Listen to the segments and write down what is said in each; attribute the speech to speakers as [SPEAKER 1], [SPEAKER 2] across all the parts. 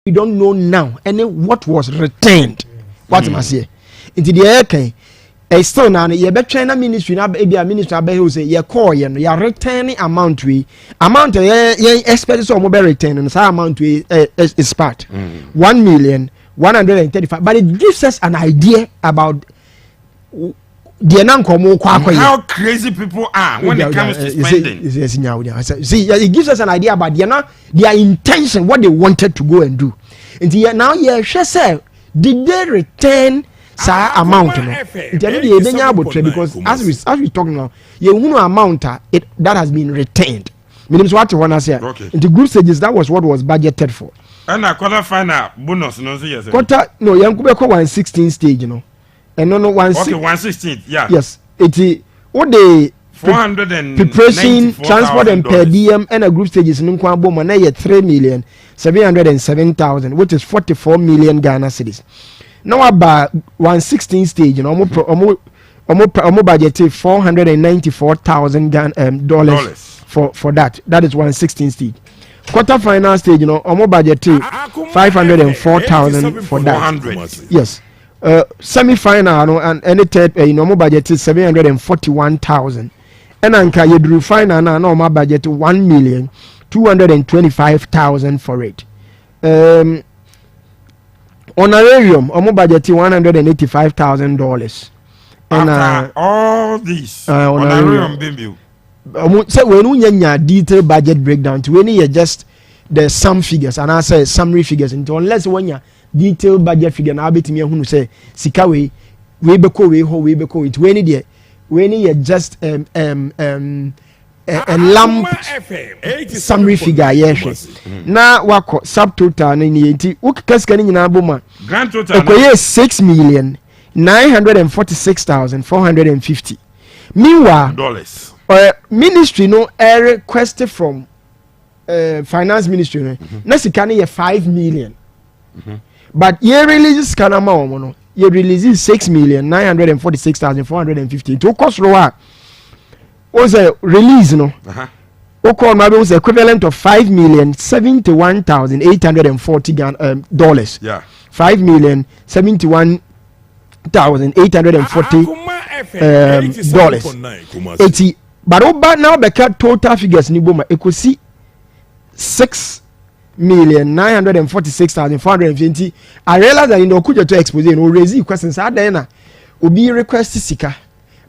[SPEAKER 1] we don't know now any what was returned. What am I saying? Into the air can a still now you bet China ministry now be a minister be who say you call you are returning amount expect so mobile return and so amount we is part 1,135,000, but it gives us an idea about
[SPEAKER 2] how crazy people are when it comes to spending.
[SPEAKER 1] See, it gives us an idea about their intention, what they wanted to go and do. And now, did they return some amount? Because as we talk now, amount that has been retained. Meaning what you want to say. In the group stages, that was what was budgeted for.
[SPEAKER 2] And a quarter final bonus, no, yes.
[SPEAKER 1] Quarter, no, you go 116 stage, you know. And no
[SPEAKER 2] 116, yeah.
[SPEAKER 1] Yes, it what the
[SPEAKER 2] 400
[SPEAKER 1] preparation, transport and per diem and a group stages in Nkwambo na 3,707,000, which is 44 million Ghana cedis. Now about 116 stage, you know, almost budgeted $494,000 dollars for that. That is 116 stage. Quarter final stage, you know, almost budgeted 504,000 for that.
[SPEAKER 2] 400.
[SPEAKER 1] Yes. Semi-final and any third normal budget is 741,000, and anka yedru final na normal budget 1,225,000 for it. Honorarium normal budget $185,000.
[SPEAKER 2] And all these honorarium bill.
[SPEAKER 1] So when you detailed budget breakdown to any just the sum figures and I say summary figures into unless when you detailed budget figure na abeti me hunu say sika we beko it we need just a lamp summary figure yes na wako subtotal na ni enti ukikasika ni nyina boma
[SPEAKER 2] grand total
[SPEAKER 1] ekoye 6,946,450. Meanwhile
[SPEAKER 2] dollars
[SPEAKER 1] ministry no requested from finance ministry na sika ni 5 million. But ye releases Kanama Omono, ye releases 6,946,450. To cost lower was a release, no? Oko was equivalent of $5,071,840 dollars.
[SPEAKER 2] Yeah.
[SPEAKER 1] $5,071,840 dollars. But over now the total figures ni boma ekosi 6,946,450. I realize that in the Okuja to expose no raise questions are there will be request sika,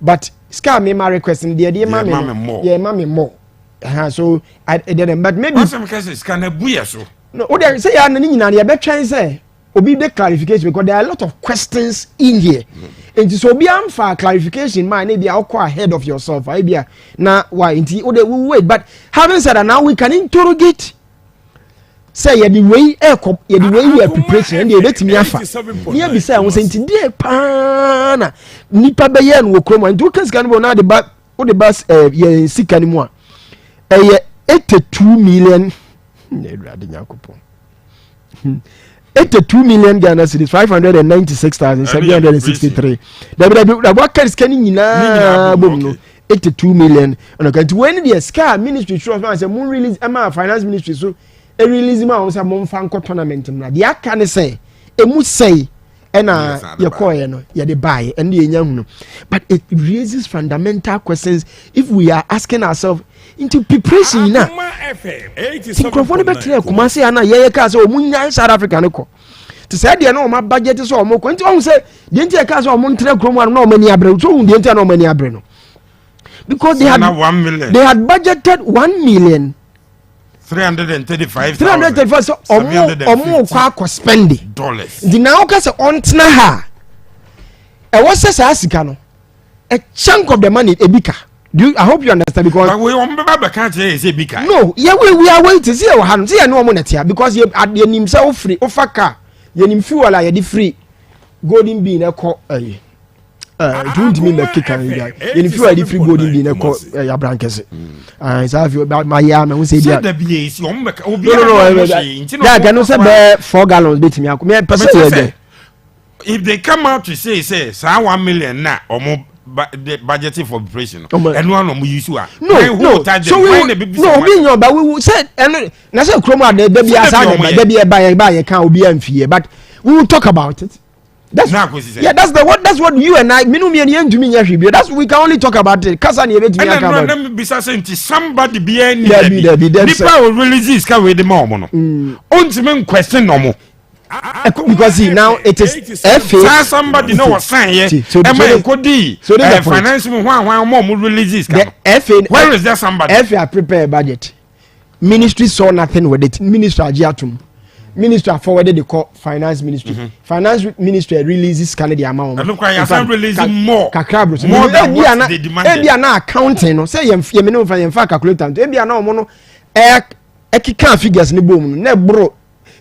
[SPEAKER 1] but ska me my requesting the mommy more. So I didn't, but maybe
[SPEAKER 2] some cases can a so.
[SPEAKER 1] No, what they say, I'm the better say. Obi the clarification because there are a lot of questions in here. And so be for clarification, man, maybe I'll call ahead of yourself. I be now why inti we wait. But having said that, now we can interrogate. Say the way you are preparation and you let me afa. Near be say I was saying today pana nipa be yan wo kromo and you can scan na the bus o the bus ye sika ni mo. 82 million 82 million Ghana cedis 596,763. The worker is scanning nyina bom no 82 million. And when the scar ministry show us say moon release finance ministry so a release ma on say mon fanko tournament na the aka say e mu say na ye call no ye dey buy and ye nya hunu. But it raises fundamental questions if we are asking ourselves into preparation na microphone betre Akoma say na ye ka say omunya South Africa no ko to say dey na o ma budget so o mo ko nti o say dey nti ka say o mo ntre kromo na o mani abre so dey nti na o mani abre no because they had
[SPEAKER 2] 1 million.
[SPEAKER 1] They had budgeted 1,335,000 so omo kwa spending
[SPEAKER 2] dollars
[SPEAKER 1] the now ka say on tena ha e was say asika no a chunk of the money ebika. I hope you understand because
[SPEAKER 2] we can't say bika.
[SPEAKER 1] No, yeah, we are waiting. See our hand. See no money here because you at the himself free. Offer car. You nim fuel like you free. Golden bean a call. Don't mean the kick and you fuel the free golden bean a call. Ya brankes. It's have you about my yam and we say that. No. Yeah, can you say 4 gallons bit me.
[SPEAKER 2] If they come out to say 1 million na or more the budgeting for operation.
[SPEAKER 1] And
[SPEAKER 2] one of you are
[SPEAKER 1] no. So we know, but we said and na say kroma there be aside there be buy can be amfie, but we will talk about it. That's that's what you and I that's we can only talk about it. Kasa na ebetumi aka about.
[SPEAKER 2] And then be say somebody be any people will release this can with the more. Only question no more.
[SPEAKER 1] Because see, now it is FA.
[SPEAKER 2] Somebody know what saying here. So the finance one more release this.
[SPEAKER 1] The FA.
[SPEAKER 2] Where is there somebody?
[SPEAKER 1] FA prepare a budget. Ministry saw nothing with it. Minister Ajiatum. Minister forwarded the call finance ministry. Finance ministry releases Canada amount.
[SPEAKER 2] And look, I am releasing more
[SPEAKER 1] than
[SPEAKER 2] what they demanded.
[SPEAKER 1] Ebi na accounting. Say you me no for you calculator. Ebi na mo no can figures ni boom. Ne bro.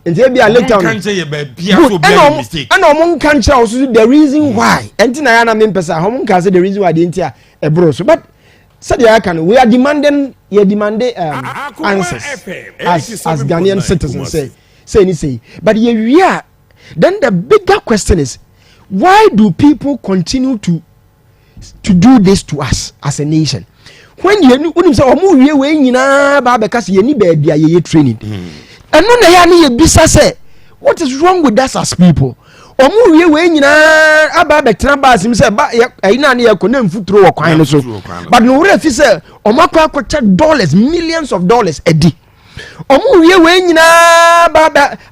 [SPEAKER 1] And they be a later on.
[SPEAKER 2] Can't say you be a mistake.
[SPEAKER 1] And no can't tell the reason why. And I am in person. How can say the reason why the entire a bro. So, but said I can. We are demanding. You demanding answers as Ghanaian citizens say. But we are. Then the bigger question is, why do people continue to do this to us as a nation? When you say, "Oh, we we na ba because you need baby a training." And no na ya ni ebisa say, what is wrong with us as people? Omu we nyina aba betena ba sim say ba na na yakona mfuturo wo kwan no so. But no we fi say omakwa akwacha dollars, millions of dollars a day. Omu we nyina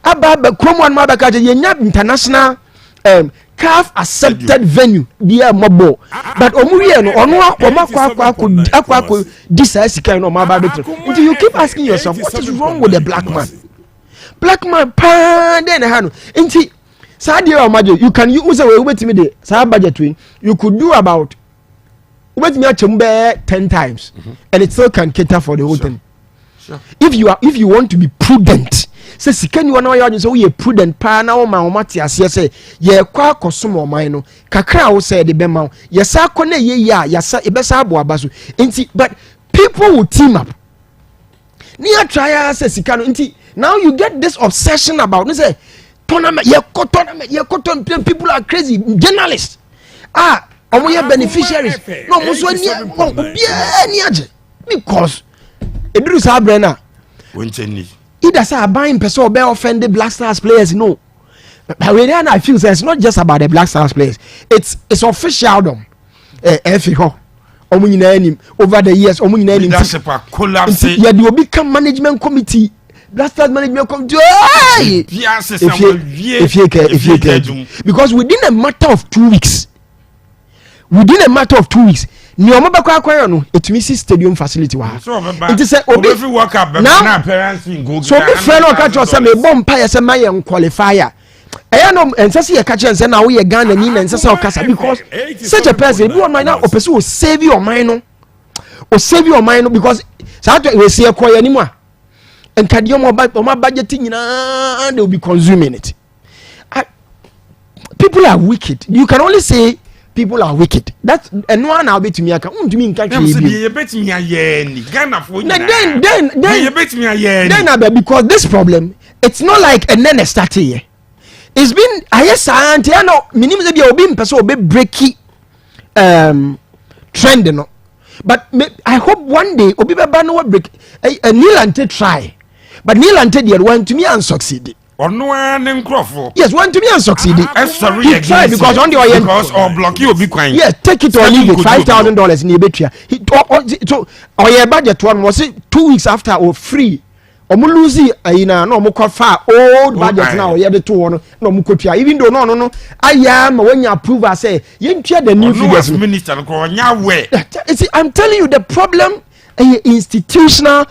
[SPEAKER 1] aba kromwan ma ba ka je nya international CAF accepted venue dia mobo. But omu we no ono omakwa this kind no ma ba betena. Until you keep asking yourself, what is wrong with the black man? Black man then hano inti sadia o majo you can use we wetimi de sa budget we you could do about wetimi achembe 10 times and it still can cater for the whole thing. Sure. If you want to be prudent say sikani wana ya so we prudent pa na o ma o mate ase say ye kwa kosom o man no kakra wo say de be ma ye sa ko na ye ya ya sa e be sa abo abaso inti but people will team up near try say sikano inti. Now you get this obsession about you say tournament people are crazy journalists omo ye beneficiaries no mo so ni because eduru sa brena
[SPEAKER 2] woncheni
[SPEAKER 1] either say buying person be offend Black Stars players no but when I feel it's not just about the Black Stars players it's officialdom FA omo nyina anim over the years omo nyina anim
[SPEAKER 2] leadership collapse
[SPEAKER 1] yeah they will become management committee Black Stars management come to because within a matter of 2 weeks ni omo be kwa no it means stadium facility wa it is obi
[SPEAKER 2] work up now parents go
[SPEAKER 1] so be friend o catch us say me bomb pa say my qualifier no ensase ye catch say na we Ghana ni na ensase o kasa because such a person be on mind now o person will save your mind no because say we see koya ni mu and kadium budgeting and they will be consuming it. People are wicked. You can only say people are wicked. That's and no one I'll be to me. I can't mean country. Then because this problem, it's not like a nene started here. It's been I know minimum be obi person obi breaky trend no. But I hope one day obi be no break a Neil and try. But Neil and Teddy went to me and succeeded.
[SPEAKER 2] Or no one in Crawford.
[SPEAKER 1] Yes, went to me and succeeded.
[SPEAKER 2] He
[SPEAKER 1] tried because on the way
[SPEAKER 2] because or block you be quiet.
[SPEAKER 1] Yes, take it or leave it. $5,000 in the betria. He told or your budget one was it 2 weeks after or free. Or Muluzi no more far old budget now. Yeah, the 2 no mukopia. Even though no. I am when you approve. I say you share the new figures.
[SPEAKER 2] Minister,
[SPEAKER 1] I'm telling you the problem. Institutional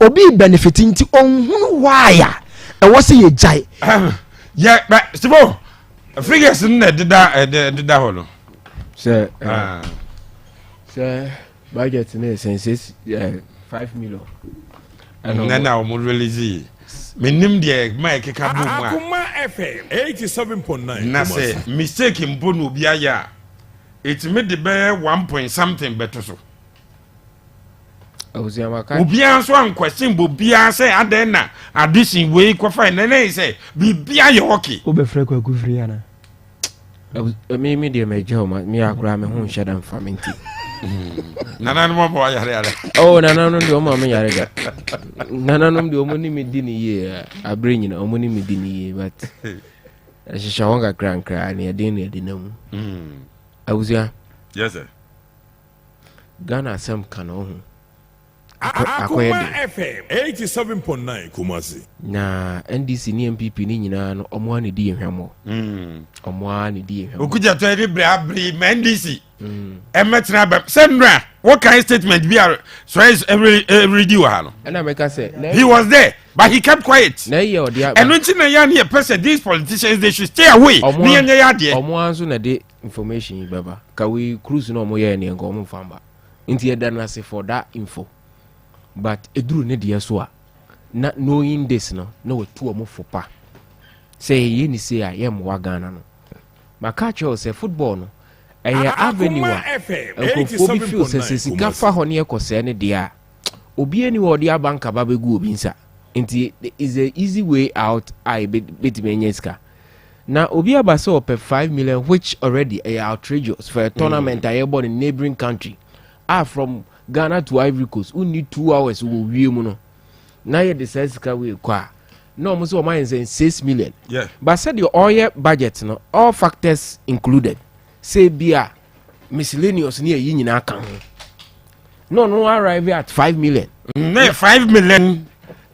[SPEAKER 1] obi benefiting to on wire and what's ye jai
[SPEAKER 2] yeah but still figures in did that holo
[SPEAKER 3] sir budget in sense 5 million
[SPEAKER 2] and now we release me nim de my keka boom
[SPEAKER 4] Akoma FM 87.9
[SPEAKER 2] na say mistake in bonu bia ya it made the bear 1 point something better so Obia so an question Bobia say adena addition we ko fine na say bibia ye okay
[SPEAKER 1] obefre kwa gufri ana
[SPEAKER 3] me de me joma me akura me hu hye dan famenti
[SPEAKER 2] nana no mo yare
[SPEAKER 3] oh nana no de o ma me yare da nana no de o mo ni me di ni ye abre nyina o mo ni me di ni ye but shisha wonga kran ne de na mu awuzia
[SPEAKER 2] yes sir
[SPEAKER 3] Ghana Sam kano hu
[SPEAKER 4] Akoma FM 87.9 Kumasi
[SPEAKER 3] na NDC ni MPP ni nyina no omo ani di ehwamo omo ani di ehwamo
[SPEAKER 2] okuja to eri abri NDC emetra ba sendra what kind statement be so is every do no
[SPEAKER 3] and make say
[SPEAKER 2] he was there but he kept quiet
[SPEAKER 3] na ye odia
[SPEAKER 2] and when na ya na person these politicians they should stay away ni enya ya de
[SPEAKER 3] omo anso na de information baba ka we cruise no omo ye ne ngo omo famba nti ye da na say for that info but eduru ne de so a na knowing this no we two omo fopa say ye ni say a ye mo wa Ghana no maka cho say football no eya avenue a bi feel say sika fa ho ne ekose ne de a obi ani wo de abanka ba begu obi nsa nti is a easy way out I bet me nyeska na obi abasa op 5 million which already outrageous for a tournament I born in neighboring country from Ghana to Ivory Coast who need 2 hours wo wie mu no na ye de sika we kwa no mo so man say 6 million
[SPEAKER 2] yeah
[SPEAKER 3] but said the oil budget no all factors included say bia miscellaneous ni yi nyina kan no arrive at 5 million
[SPEAKER 2] 5 million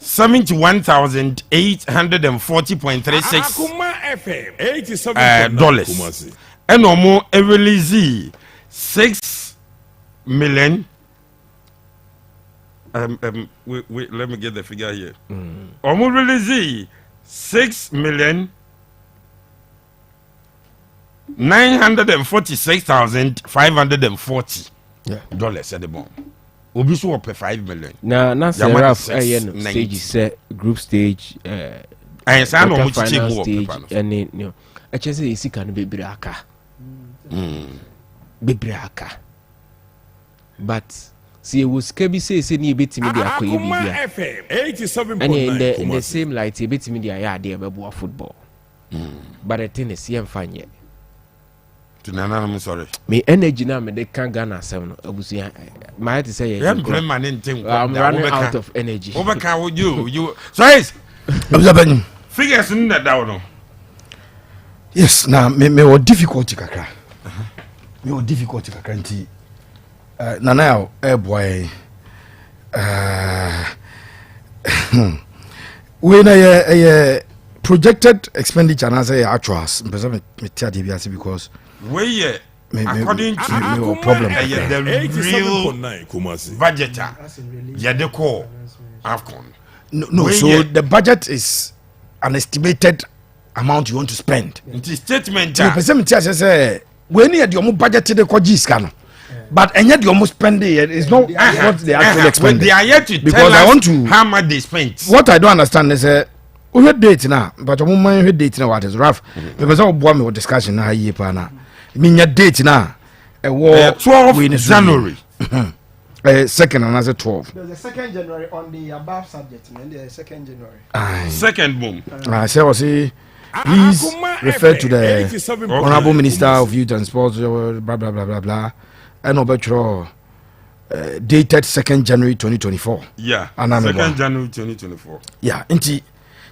[SPEAKER 2] 71,840.36
[SPEAKER 4] Akoma FM 87.9
[SPEAKER 2] dollars and no more release 6 million wait, let me get the figure here. Almost release 6 million 946,540 dollars at the moment. Obi so up 5 million.
[SPEAKER 3] Na seraf stage say group stage
[SPEAKER 2] and say no much
[SPEAKER 3] cheap stage and no I just say isi kan bebre aka but see it was kebi say ni betimi dia akoye bibia
[SPEAKER 4] FM 87.9
[SPEAKER 3] and in the same light e betimi dia ya de bebo football but the thing is yem fanye
[SPEAKER 2] I'm sorry.
[SPEAKER 3] Me energy na me de kan Ghana asem no abusia my to say
[SPEAKER 2] I'm running
[SPEAKER 3] out of energy.
[SPEAKER 2] Obaka would you sorry figures in that down.
[SPEAKER 1] Yes, now me o difficulty kakra. Me o difficulty kakra nti na now boy when I projected expenditure and say actuals me tell DBS because
[SPEAKER 2] we according to
[SPEAKER 1] me problem
[SPEAKER 2] the real budget yeah the core AFCON
[SPEAKER 1] no so the budget is an estimated amount you want to spend
[SPEAKER 2] the statement
[SPEAKER 1] you person tell say when you the budget the kojis can but and yet you almost spend it is not what they actually expend
[SPEAKER 2] they are yet to
[SPEAKER 1] because I want to
[SPEAKER 2] how much they spent.
[SPEAKER 1] What I don't understand is we date now but we mind date now what is rough because I want me discussion now here pa na mean your date now
[SPEAKER 2] 12 January
[SPEAKER 1] 2nd and as a 12
[SPEAKER 5] there's a 2nd January on the above subject and the 2nd January
[SPEAKER 2] second boom
[SPEAKER 1] I say please refer to the Honorable Minister of Youth and Sports blah blah blah blah blah and obetro dated 2nd January 2024
[SPEAKER 2] yeah 2nd January 2024
[SPEAKER 1] yeah inti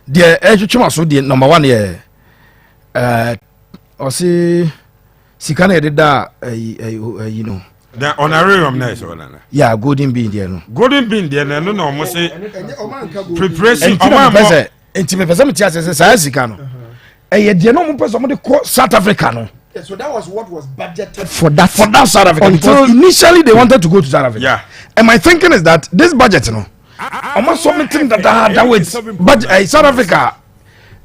[SPEAKER 1] the edwetwema so the number 1 here or say sikana ededa you know
[SPEAKER 2] the honorarium nice one
[SPEAKER 1] yeah golden bean there no
[SPEAKER 2] no almost say preparation
[SPEAKER 1] enti me pese me tia say say sika no de no mo pese mo de South Africa no.
[SPEAKER 5] So that was what was budgeted
[SPEAKER 1] for that South Africa. Until initially they wanted to go to South Africa.
[SPEAKER 2] Yeah.
[SPEAKER 1] And my thinking is that this budget, you know, almost something that with South Africa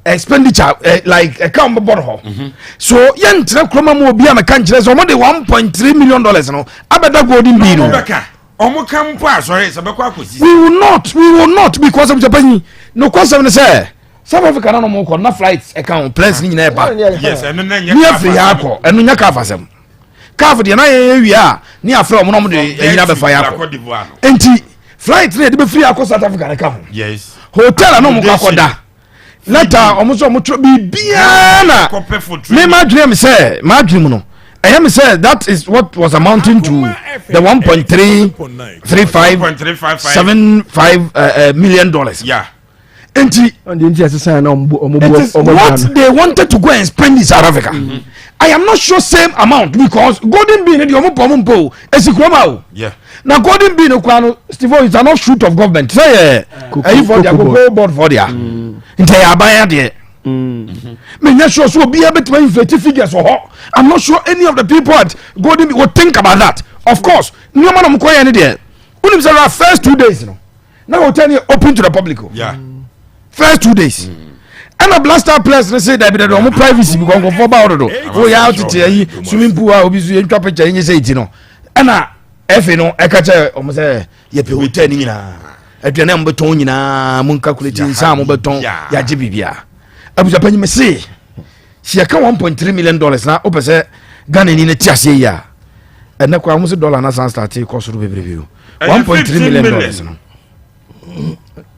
[SPEAKER 1] expenditure like a count borrow. So yen kroma mo bia me kan kire so mo de 1.3 million dollars, you know. Abeda golden bean. We will not because of Japan. No question say South Africa no mo na flights account plans ni na eba.
[SPEAKER 2] Yes, and then
[SPEAKER 1] you free akọ enu nya ka fasem. Ka for de na ye wi a ni afra mo no mo de yina be fa yakọ. Enti flight na de be free akọ South Africa na ka ho.
[SPEAKER 2] Yes.
[SPEAKER 1] Hotel no mo ka koda.
[SPEAKER 6] nata almost bibiana me my dream say my dream no I am say that is what was amounting to the 1.375 million dollars.
[SPEAKER 2] Yeah.
[SPEAKER 6] And what they wanted to go and spend in South Africa. I am not sure same amount because golden bean the omupompo esikroma.
[SPEAKER 2] Yeah.
[SPEAKER 6] Now golden bean Steve is an offshoot of government. Say for their go board for their entire buyer there. Me not sure so be able to inflate figures for her. I'm not sure any of the people at golden would think about that. Of course, no man am any there. Only say our first 2 days, now we'll tell you open to the public.
[SPEAKER 2] Yeah.
[SPEAKER 6] First 2 days. And a blaster place they say that they don't privacy because go for about it. Oh yeah, out to swimming pool obi ntwa picture yin say it no. And efe no e ka che o mo say ye pe hotel ni nyina. Aduane am beton nyina mun calculate nsa am beton ya je bibia. Abuja panyi me say she ka 1.3 million dollars na o pese Ghana ni na ti ase ya. And na kwa mo se dollar na san start cost ru bebrebe. 1.3 million dollars no.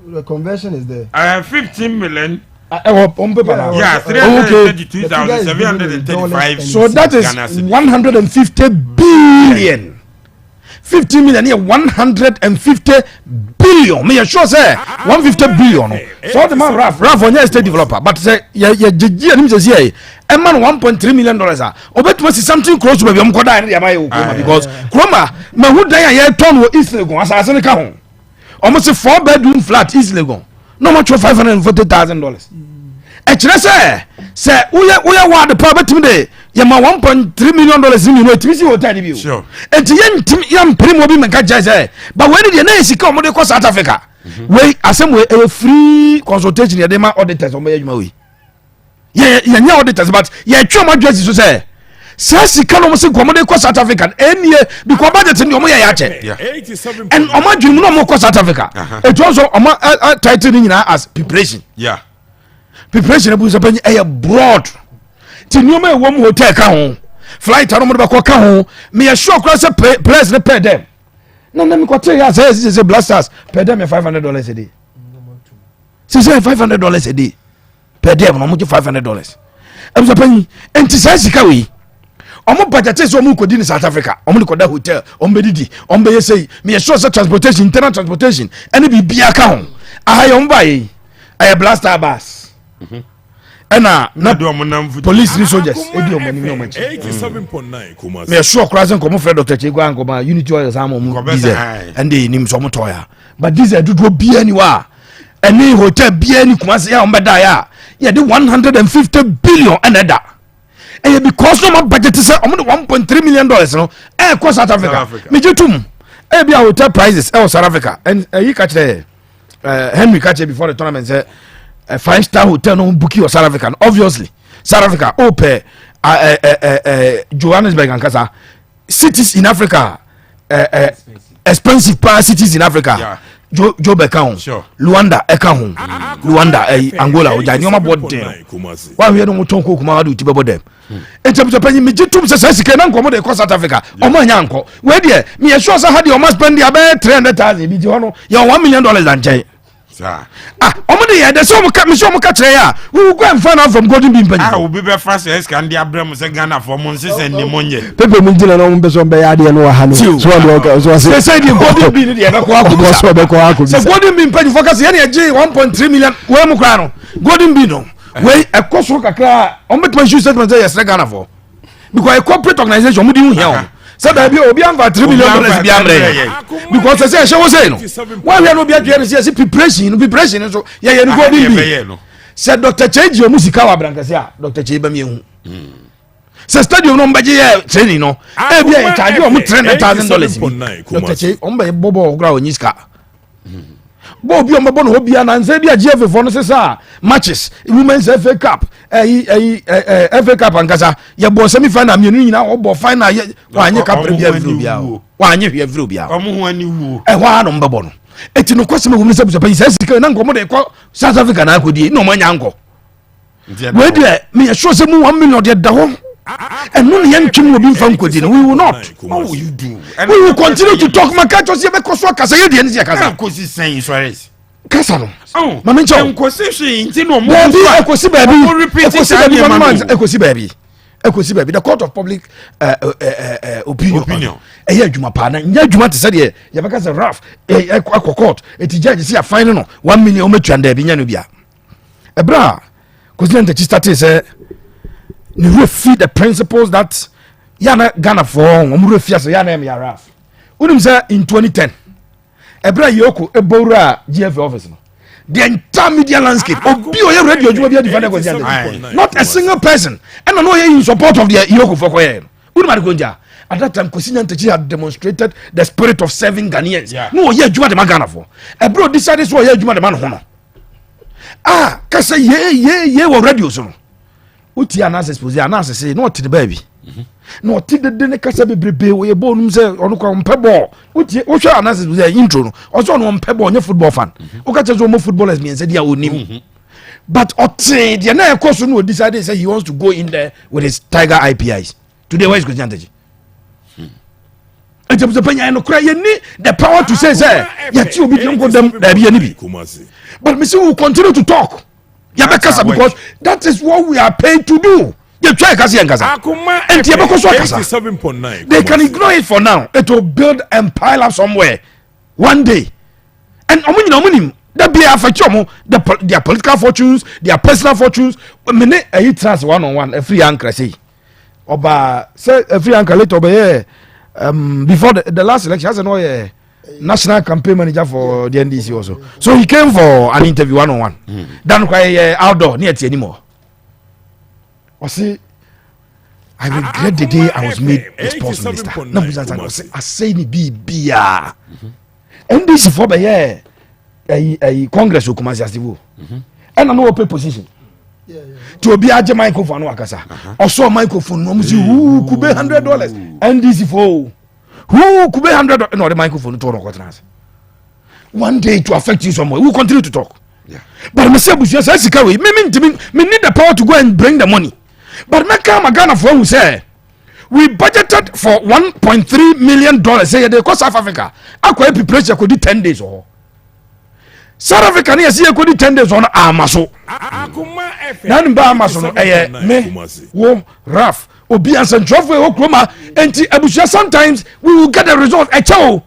[SPEAKER 5] The conversion is there.
[SPEAKER 2] 15 million.
[SPEAKER 6] On paper now.
[SPEAKER 2] Yeah, 332,735.
[SPEAKER 6] So that is 150 billion. 50 million here, 150 billion. Me sure say 150 billion. So the man Raf on your state developer, but say yeah, a man 1.3 million dollars. Obet must something close to maybe because Kroma, me who die here turn East Legon as I ka home. Almost a 4-bedroom flat East Legon. No much for $540,000. Say we are what the property today. You ma $1.3 million in you know it is hotel view.
[SPEAKER 2] Sure.
[SPEAKER 6] And young primo be make say. But when the name come to South Africa, we assemble a free consultation ya dem auditors on my way. Yeah, auditors, but yeah, chuma just to say. Sasi kan omo se komode ko South Africa enie because budget ni omo ya che. And omo dwum no omo ko South Africa. It also omo title ni nyina as preparation.
[SPEAKER 2] Yeah.
[SPEAKER 6] Preparation abu so pani broad. Ti ni omo e wo hotel ka ho. Flight aro mo ba ko ka ho. Me ya sure cross place ne pay them. No me ko tell ya say blasters pay them $500 a day. Say $500 a day. Per day no mo $500. Abu so pani enti sasi ka we. Omo budget say omo kodi in South Africa omo ko da hotel omo bedidi omo be say me sure say transportation internal transportation any be bia ka ho ahaye omo baye aye blaster bus na police ni soldiers edi omo ni omo
[SPEAKER 4] 87.9 Kumasi
[SPEAKER 6] me sure crossing ko mo fred Dr. Chegwa Akoma unity oil sam omo diesel and they nim so mo toya but diesel dudu bia ni wa any hotel bia ni Kumasi ya omo be da ya ye the 150 billion another. And because no budget is $1.3 million no across South Africa. Me jutum be hotel prices South Africa and you catch Henry catch before the tournament say a 5-star hotel no book you South African obviously South Africa open Johannesburg and Kasa cities in Africa expensive cities in Africa. Yeah. Jobe account, sure. Luanda account, Luanda Angola, Ojanyoma board them. Why we don't talk Kuma do to be them? In terms of penny, me to say, can come across South Africa. Oh, my uncle, where dear, me assure I had you must spend the about 300,000, you're $1 million and jay. There's some catch here. We will go and find out from Golden Bean.
[SPEAKER 2] I will be fast as can the Abraham Ghana for Monsis and Pneumonia.
[SPEAKER 1] People Muntil and Ombeson Bayadi and Wahano. So I said, you Golden Bean, the Golden Bean penny focus any $1.3 million. Where Mukrano, Golden Bean, where a cost work a car, on the shoe settlement is Ghana for. Because a corporate organization would do here. So that be over $3 million because I say she was saying why we are not be preparation so yeah go be said Dr. Cheji Musikawa Brancasia Dr. Cheji Bami say stadium no mbaje training no e be e charge o $300,000 Dr. Cheji o mba bobo gra onyiska bo bi o mbo no bia na nse bia GF for no say matches women's FA Cup FA Cup ankasa ye bo semi final mienu nyina o bo final wa anye cup bia vru bia wa anye hwe vru bia
[SPEAKER 2] omo ho ani wu
[SPEAKER 6] wa no mbebo no eti no kwese me wo mse busa pensa sika na nkomo de ko South Africa na akodi no mo anya nko we de me sure say mu 1 million de da ho and no yen twim obi mfa nkodi no we will not.
[SPEAKER 2] How will you do?
[SPEAKER 6] We will continue to talk makacho se be koso kasa ye de ne se kasa
[SPEAKER 2] kosi sen insurance
[SPEAKER 6] kasa no
[SPEAKER 2] oh
[SPEAKER 6] mame ncho
[SPEAKER 2] enkosi hwe nti no mo
[SPEAKER 6] baby ekosi baby ekosi baby the court of public opinion eya adwuma pa na nya adwuma te se de ye beka se raf akọ court eti judge see a fine no 1 million o metua nda bi nya no bia ebra kosi nta chi start say ne refi the principles that yana Ghana for omru refi say yana em ya raf unim say in 2010 ebra yoko ebora GF office no the entire media landscape obi o ye radio adwuma bia defend kosi nta not a single person and no ye in support of the yoko for koye unim ade konja at that time kosi nta had demonstrated the spirit of serving Ghanaians no ye adwuma de Ghana for ebra decided so ye adwuma de man ho no kasa ye wo radio so no uti analysis pose analysis say no ti the baby no ti de ne kasa bebrebe wo ye bo num say ono kwa mpebo uti wo hwa analysis pose intro no oso no mpebo onye football fan o ka chezo mo footballers me say dia onim but ote dia na ekoso no decide say he wants to go in there with his tiger IPIs today where is go jantaji ejabzo panya no kra ye ni the power to say ya ti obi dem go dem da bi ye ni bi but me say we will continue to talk yabekasa because that is what we are paid to do. You try kasi yankasa. And they can ignore it for now. It will build and pile up somewhere one day. And that be affect their political fortunes, their personal fortunes. Mene a trans one on one a free anchor say. Oba say a free anchor later before the last election has an national campaign manager for the NDC also. So he came for an interview one-on-one. Then outdoor near anymore. I say, I regret the day I was made a sports minister. No, I say ni be NDC for a Congress who comes as the woo. And I know a position. To be a microphone wakasa. Also microphone no who could be $100. NDC for who could be 100 no the microphone to no one day to affect you somewhere. We'll continue to talk. Yeah. But me say busia say sika we me need the power to go and bring the money. But me come Ghana for who say we budgeted for $1.3 million say they cost South Africa. Akwa preparation could do 10 days or South Africa near see could do 10 days on Amaso. Akoma FM. Nan ba Amaso no me wo Raf obi ansan trophy okroma enti abusia sometimes we will get the result echo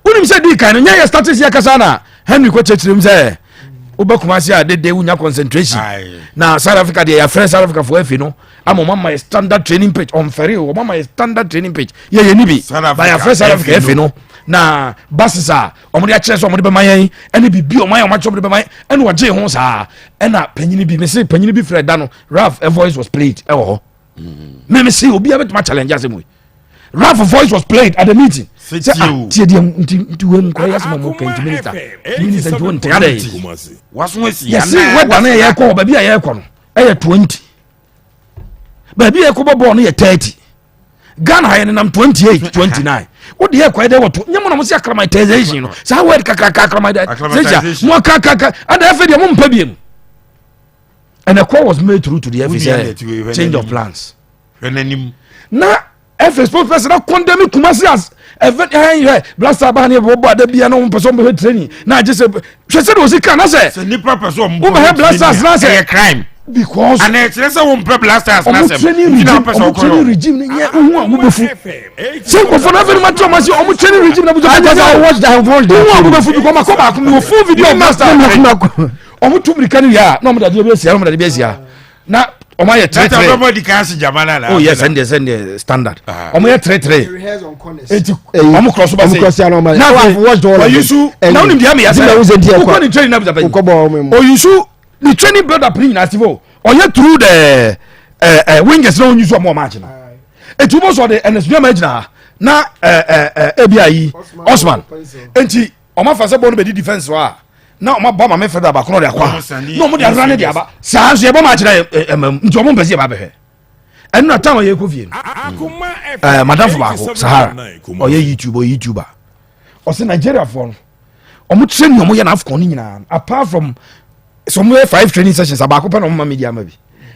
[SPEAKER 6] unim say di kan nya ya status ya kasa na Henry ko chechirim say obakuma say de unya concentration na South Africa dey ya friend South Africa for efi no amoma my standard training page on ferry o mama standard training page ye ni bi by ya friend South Africa efi no na basisa omode a kire so omode be mayen ene bibi o mayen o ma chomode be mayen ene wo je ho sa ena panyini bi me say panyini bi Fred da no Ralph a voice was played e wo me see obi a bit my challenge as we Ralph voice was played at the meeting say tie dem nti we nko ya so mo kan minister nti won tia dey
[SPEAKER 2] waso asi
[SPEAKER 6] ya see weda na ye ko ba bia ye ko no e 20 ba bia ye ko bobo no ye 30 Ghana haye nam 28 29 wo de ye ko dey woto nyemo na mo see acclimatization no sa word kakaka acclimatization mo kakaka and afa de mo mpa biem. And a call was made through to the FSA change of plans. Now, FS spokesperson that condemn Kumasi as event blaster ban here bobo de bia no person be training. Now just she said was it can I say
[SPEAKER 2] nipa person
[SPEAKER 6] who have blasters na say
[SPEAKER 2] a crime
[SPEAKER 6] because
[SPEAKER 2] and it say won blasters na say
[SPEAKER 6] training regime nya hu amu befu say ko for every matter o say omu training regime na buzo I watch the whole day hu amu befu because ma ko full video master omu tumrikani ya no mo da be sia na omo ye
[SPEAKER 2] 3-3
[SPEAKER 6] oh yes send the standard omo ye 3-3 omo cross over say now I've watched all of you now nim dia me ya say who can train na o you the training build up ni na sivo onye through the wingers na onyu so omo match na etubo so the NSB match na ABI Osman enti omo fa se bo no be defense wa na o ma ba ma me feda ba kono de akwa no mo de run de aba sa so e ba ma kire nti o mo mpese ba be enu na time ye ko vie madam for ba ko Sahara o ye YouTuber o se Nigeria for o mo train o mo ye na Afcon ni nyina apart from somewhere 5 training sessions abako pe no mo media ma bi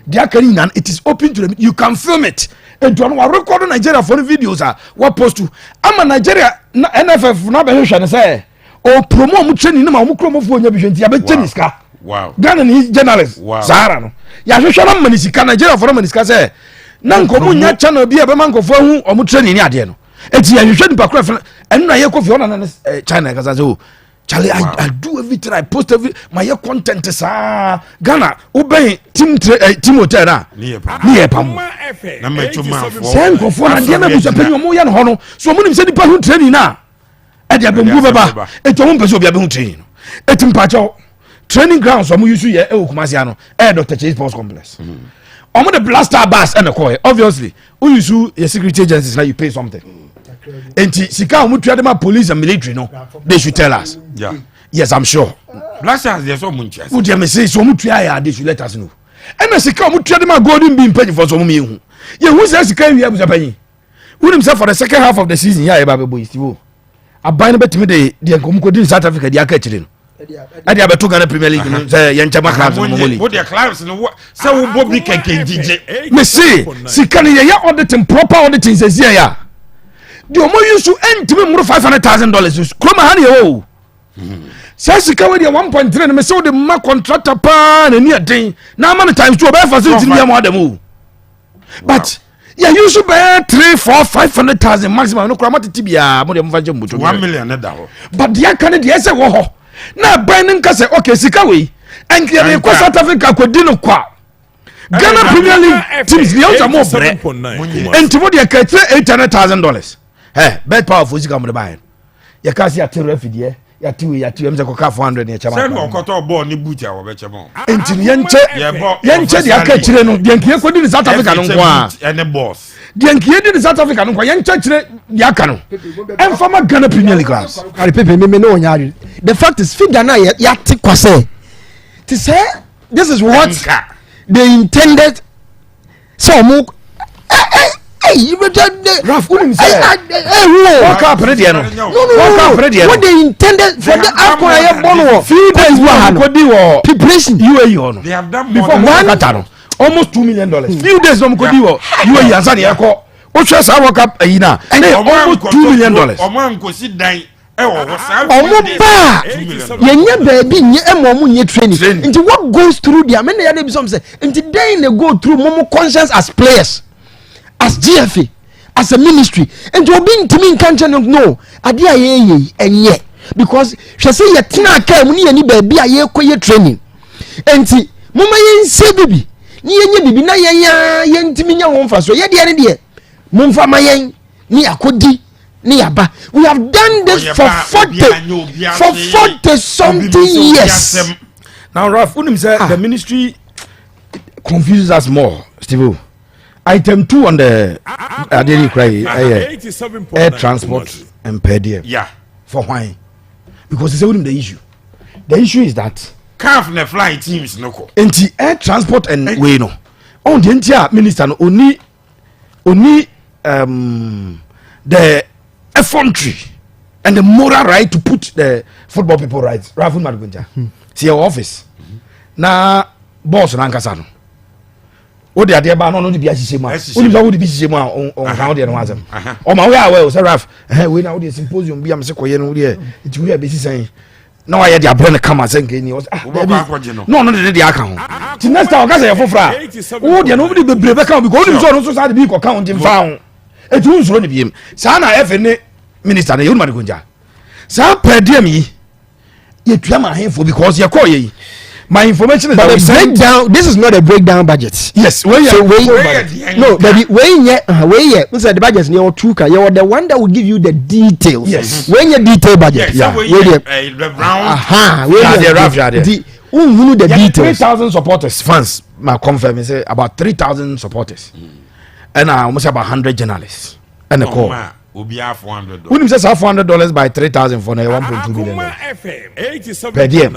[SPEAKER 6] dia kan nyina it is open to them you can film it and do no record Nigeria for videos what post to ama Nigeria NFF na be hwehwe ne say o promo mu training na ma mu kromo fo nya bi hwenti abegye ni sika
[SPEAKER 2] wow
[SPEAKER 6] Ghana ni journalist Sahara no ya hwehwe na mani sika Nigeria for mani sika say na nkomu nya channel bi e be man kofo hu o mu training ni ade no eti ya hwehwe nipa kora enu na ye kofi ona na China ka say Charlie, I do everything. I post my content. Ghana, obey team hotel na. Niye pam.
[SPEAKER 2] Na mechuma fo.
[SPEAKER 6] Sen ko fo na dia me busa penyo mo ya no ho no. So mo nim se dipa hu training na. E dia be mbu baba. E to mo pese obi be hu training no. E tim pa cho. Training grounds so mo use ye e Kumasi ano. E Dr. Chase Sports Complex. Omo the blaster bus and the coy. Obviously, we use your security agencies now you pay something. Enti sika omo tuade ma police and military no. They should tell us.
[SPEAKER 2] Yeah.
[SPEAKER 6] Yes, I'm sure.
[SPEAKER 2] Blasters there's so much.
[SPEAKER 6] Would you say so much they should let us know. And as sika omo tuade ma golden bean penny for some me hu. Ye who say sika wi abusa penny. Who himself for the second half of the season here eba boy Steve. Aban betimi de nkom ko din South Africa dia ka chire no. Ade abeto Ghana Premier League say ye nchama clubs no mo league.
[SPEAKER 2] What their clubs no say wo bobi kenkenjije.
[SPEAKER 6] Me say sika ne ye auditing proper auditing say ya. The omo use to entimi muro $500,000 kroma ha ne o. Say sika we dey 1.3 na me say the ma contractor pa na ni aden na ma times 2 be facility ni am adam o. But yeah, you should buy 3, 4, 500,000 maximum. No krama titi bia mo dey mfa je mboto.
[SPEAKER 2] 1 million na da ho.
[SPEAKER 6] But dia kan dey say wo ho. Na buy nka say okay sika we. Enkere ko South Africa ko di no kwa. Ghana Premier League teams dey out more bre. Entimo dey ka $800,000. Bet power for sika mo dey buy. Ya ka say ati refidie. Ya tiwe em say ko ka 400 ne chama.
[SPEAKER 2] Say no koto ball ni boot ya wo be chemo.
[SPEAKER 6] Entini yenche dia ka chire no dia nkie ko di South Africa no kwa.
[SPEAKER 2] Any boss.
[SPEAKER 6] Dia nkie di South Africa no kwa yenche chire dia ka no. Enfama Ghana Premier League class.
[SPEAKER 1] Ari pepe me no onyari. The fact is figure na ya ti kwase. To say this is what they intended. So mo you better
[SPEAKER 6] Raf couldn't say walk up ready no.
[SPEAKER 1] What they intended for the Akoma bono
[SPEAKER 6] few days wa preparation UAE
[SPEAKER 2] they have done
[SPEAKER 6] before one almost $2 million few days no kodi wo UAE ansa ne yakọ o hwe sa walk up na almost $2 million
[SPEAKER 2] omo nkosi dan
[SPEAKER 1] omo ba yenye baby nye emomu nye training into what goes through their men ya dey be some say into they go through momo conscience as players as GFA as a ministry and to be to me can't no ade aye enye because she say ye tena ka mu ni baby aye koye training enti mama ye nse bibi ni yenye bibi na ye ntimi nya won fa so ye de ne de mumfa ma yen ni akodi ni yaba we have done this for 40 something years
[SPEAKER 6] now Raf unim say the ministry confuses us more Steve. Item 2 on the air transport and per diem.
[SPEAKER 2] Yeah.
[SPEAKER 6] For why? Because it's the issue. The issue is that
[SPEAKER 2] calf na flying teams no ko.
[SPEAKER 6] Enti air transport and way no. On the entire minister no only the effrontery and the moral right to put the football people rights. Rafun Madgunja. See your office. Na boss na nkasa no. O de ade ba no de bia hihye ma o ni wo de bi hihye ma on ha de no azam o ma we awe say Raf we na wo de symposium bia me se koye no de ti we be sisan na wa ye de abro ne kama se nke ni no de aka ho ti next time o ka say fofra wo de no de bebre be ka because o ni so no so sa de bi ko ka on ti mfa ho e ti unsuro ne biem sa na efe ne minister na ye ma de gonja sa pedem yi ye tua ma henfo because ye ko ye my information is
[SPEAKER 1] but the breakdown this is not a breakdown budget
[SPEAKER 6] yes
[SPEAKER 1] when so no baby when the budget near tuka you the one that will give you the details
[SPEAKER 6] yes
[SPEAKER 1] when your detail budget
[SPEAKER 2] yeah
[SPEAKER 6] the details 3,000 supporters fans my confirm say about 3,000 supporters and almost about 100 journalists and a call
[SPEAKER 2] obi $400
[SPEAKER 6] when you say $400 by 3,000 for 1.2 million per diem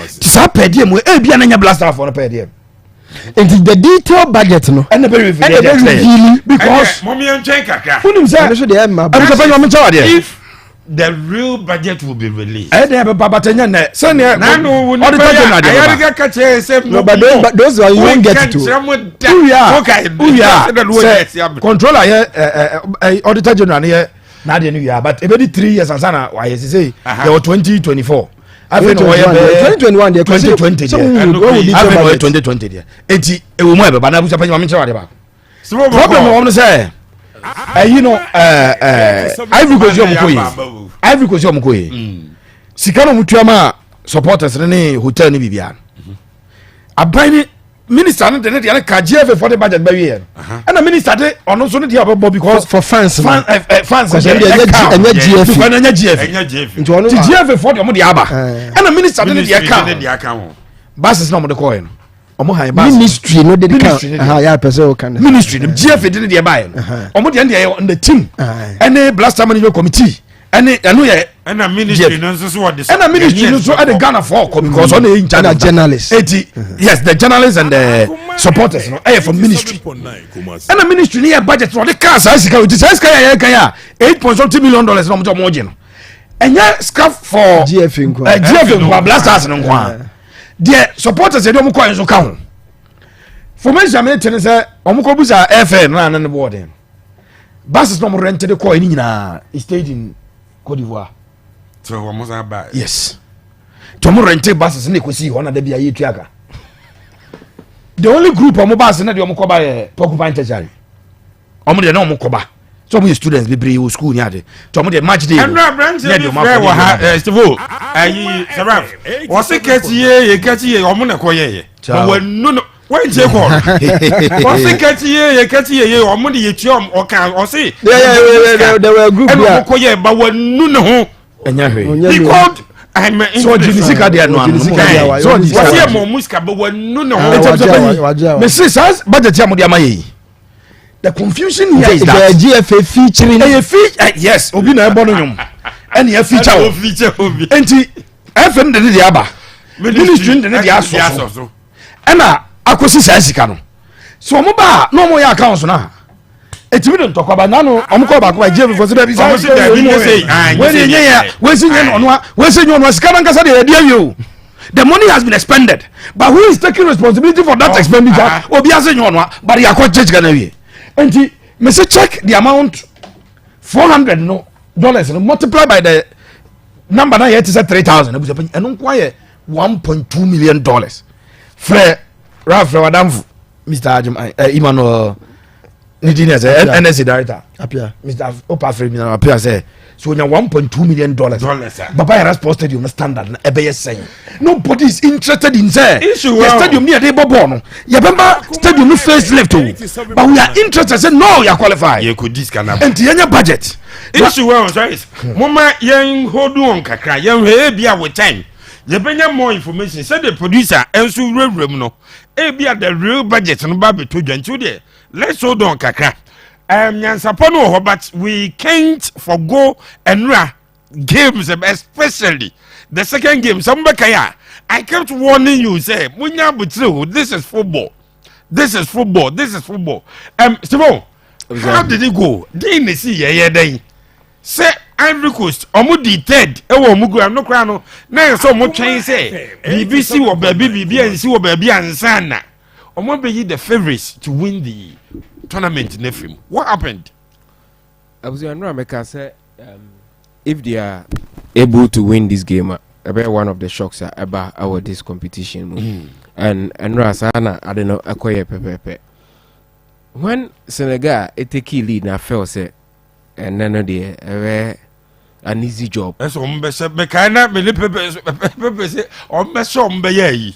[SPEAKER 6] sa per diem we e bia na nya blaster for per diem
[SPEAKER 1] and the detail budget no
[SPEAKER 6] and the very because
[SPEAKER 2] mommy and check kaka
[SPEAKER 6] when you say
[SPEAKER 2] if the real budget will be released
[SPEAKER 6] e dey baba tanya na say na
[SPEAKER 2] no I catch say
[SPEAKER 1] no but those are you won't get to
[SPEAKER 6] controller here auditor general here na de no ya but e be 3 years ansana why say they were 2024 afi no ye
[SPEAKER 1] 2021 de
[SPEAKER 6] 2020 afi 2020 de enti e wo mu e be ba na busa panyama me kyerɛ de ba problem wo no say you know Ivory Coast yom ko yi sika no mutua ma supporters ne hotel ni bibia aban ni minister no de ne de ka GFA for the budget ba wi and the minister de ono so ne de ababo because
[SPEAKER 1] for fans
[SPEAKER 6] fans
[SPEAKER 1] enya GFA
[SPEAKER 6] nti ono GFA for the mo de aba and the minister de ka basis no mo de ko yi no omo han bas
[SPEAKER 1] ministry no de ka ya person o kan
[SPEAKER 6] ministry no GFA de de ba yi no omo de on the team and blaster management committee and anu ye
[SPEAKER 2] and a ministry no so what this
[SPEAKER 6] and a ministry no so at the Ghana for because on the channel
[SPEAKER 1] journalists
[SPEAKER 6] yes the journalists and the supporters no from ministry and a ministry near budget for the cars I see it says kaya kaya $8.something million no mo je no enya scarf for GFA blasters no kwa the supporters dey mo kwa so ka ho formation me tene say omo ko busa FM na na board dem buses no mo rent the coin ni na stayed in Côte d'Ivoire.
[SPEAKER 2] So what must I buy?
[SPEAKER 6] Yes. Tomo rent buses na ko si ho na da bia ye tuaka. The only group of bus na de omo ko ba Porcupine Tertiary. Omo de na omo ko ba. So mo students be bring school ni ade. Tomo de match day.
[SPEAKER 2] And branch dey wa ha Steve. Ayi Seraf. Wo se ye omo na ko ye. Wo no when je ko o se kati ye o mo de ye tuom o kan o se
[SPEAKER 1] there were group
[SPEAKER 2] ya ko ye ba wanu ne ho
[SPEAKER 6] enya hwe
[SPEAKER 2] he called I'm
[SPEAKER 6] so jinisika de no
[SPEAKER 2] so ye mo musika ba wanu ne ho
[SPEAKER 6] me say size budget ya mo de amaye the confusion here is that
[SPEAKER 1] the GFA featuring
[SPEAKER 6] yes obi na ebo no nyum and ye feature
[SPEAKER 2] obi
[SPEAKER 6] enti FM de aba ministry de de aso ena akosi sasika no so omo ba no mo ya account na etimi don tokwa ba na no omo ko ba ko je for say be say when you sika na kasa de dia you the money has been expended but who is taking responsibility for that expenditure obi ase nyo no but ya ko church kana wi enti me say check the amount $400 no multiply by the number na yet is 3,000 eno nkwa ye $1.2 million Fred Ralph Wadamfu Mr. Ajim Emmanuel Nidine say NSC director
[SPEAKER 1] apia
[SPEAKER 6] Mr. Opafre Emmanuel apia say so nya $1.2 million Baba Yara Sports Stadium standard na ebe saying nobody is interested in say the stadium near dey bobo no ya bemba stadium no face left but we are interested say no you qualify
[SPEAKER 2] you could this kana
[SPEAKER 6] and the budget
[SPEAKER 2] issue well sorry mama yen hold on kakra yen he bia with time you bring more information say the producer enso rewrem no e bia the real budget no ba beto dwanchu there let's hold on kakra nyansapo no ho but we can't forgo enra games especially the second game somebody I kept warning you say munya butru this is football Steve how did it go dey see ye dey say Ivory Coast omudi third e wo mugu am no kra no na so mo twen say BBC wo ba BBC ansi wo ba bi ansa na omo be yi the favorites to win the tournament in FM. What happened?
[SPEAKER 3] I was going to America say if they are able to win this game, about one of the shocks about our this competition. And Rasana, I don't know, acquire pepe. When Senegal take lead, I felt say, and none of the an easy job.
[SPEAKER 2] That's on Mekana, Pepe say, or Messom Baye.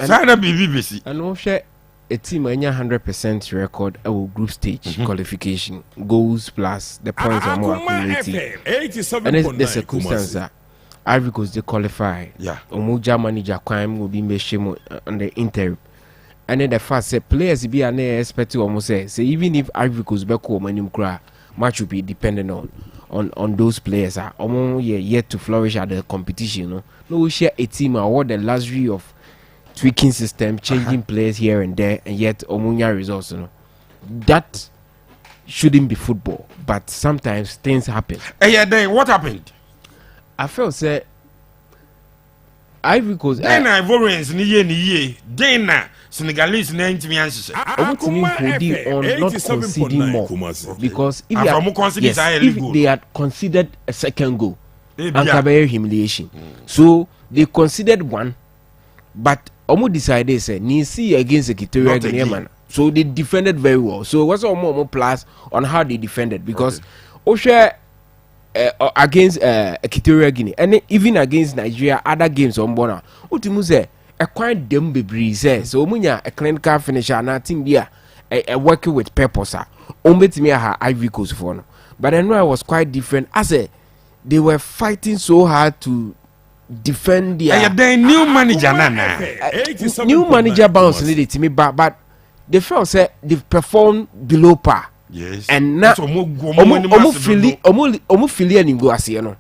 [SPEAKER 2] Sana BBC.
[SPEAKER 3] And no share. A team 100% record our group stage qualification goals plus the points are more accumulated. And the circumstance that Ivory Coast they qualify.
[SPEAKER 2] Yeah.
[SPEAKER 3] Omuja manager crime will be made on the interim. And then the fact say players be an expect to almost say even if Ivory Coast back home and cry match will be dependent on those players are yet to flourish at the competition. No, we share a team award the luxury of tweaking system, changing players here and there, and yet Omunya results. That shouldn't be football, but sometimes things happen.
[SPEAKER 2] Yeah, then what happened?
[SPEAKER 3] I felt say Ivory Coast.
[SPEAKER 2] Then Ivorians ni ye. Then Senegalese na ntimi anhyehyɛ
[SPEAKER 3] Omutimi holding on not conceding more because if
[SPEAKER 4] if
[SPEAKER 3] they had considered a second goal,
[SPEAKER 2] Ebia.
[SPEAKER 3] and career humiliation. So they considered one, but Omo decided say Nisi against Equatorial Guinea man. So they defended very well. So what's Omo plus on how they defended because Osha against Equatorial Guinea and even against Nigeria other games on Bona. Utimu say a quite dem bebree say so munya a clinical finisher na team bia working with purpose. Ombetimi ha Ivory Coast for no. But I know I was quite different as a they were fighting so hard to defend their
[SPEAKER 2] new manager nana
[SPEAKER 3] new manager bounce needed to me but they felt say they've performed below par.
[SPEAKER 2] Yes.
[SPEAKER 3] And now omo fili and go as you know.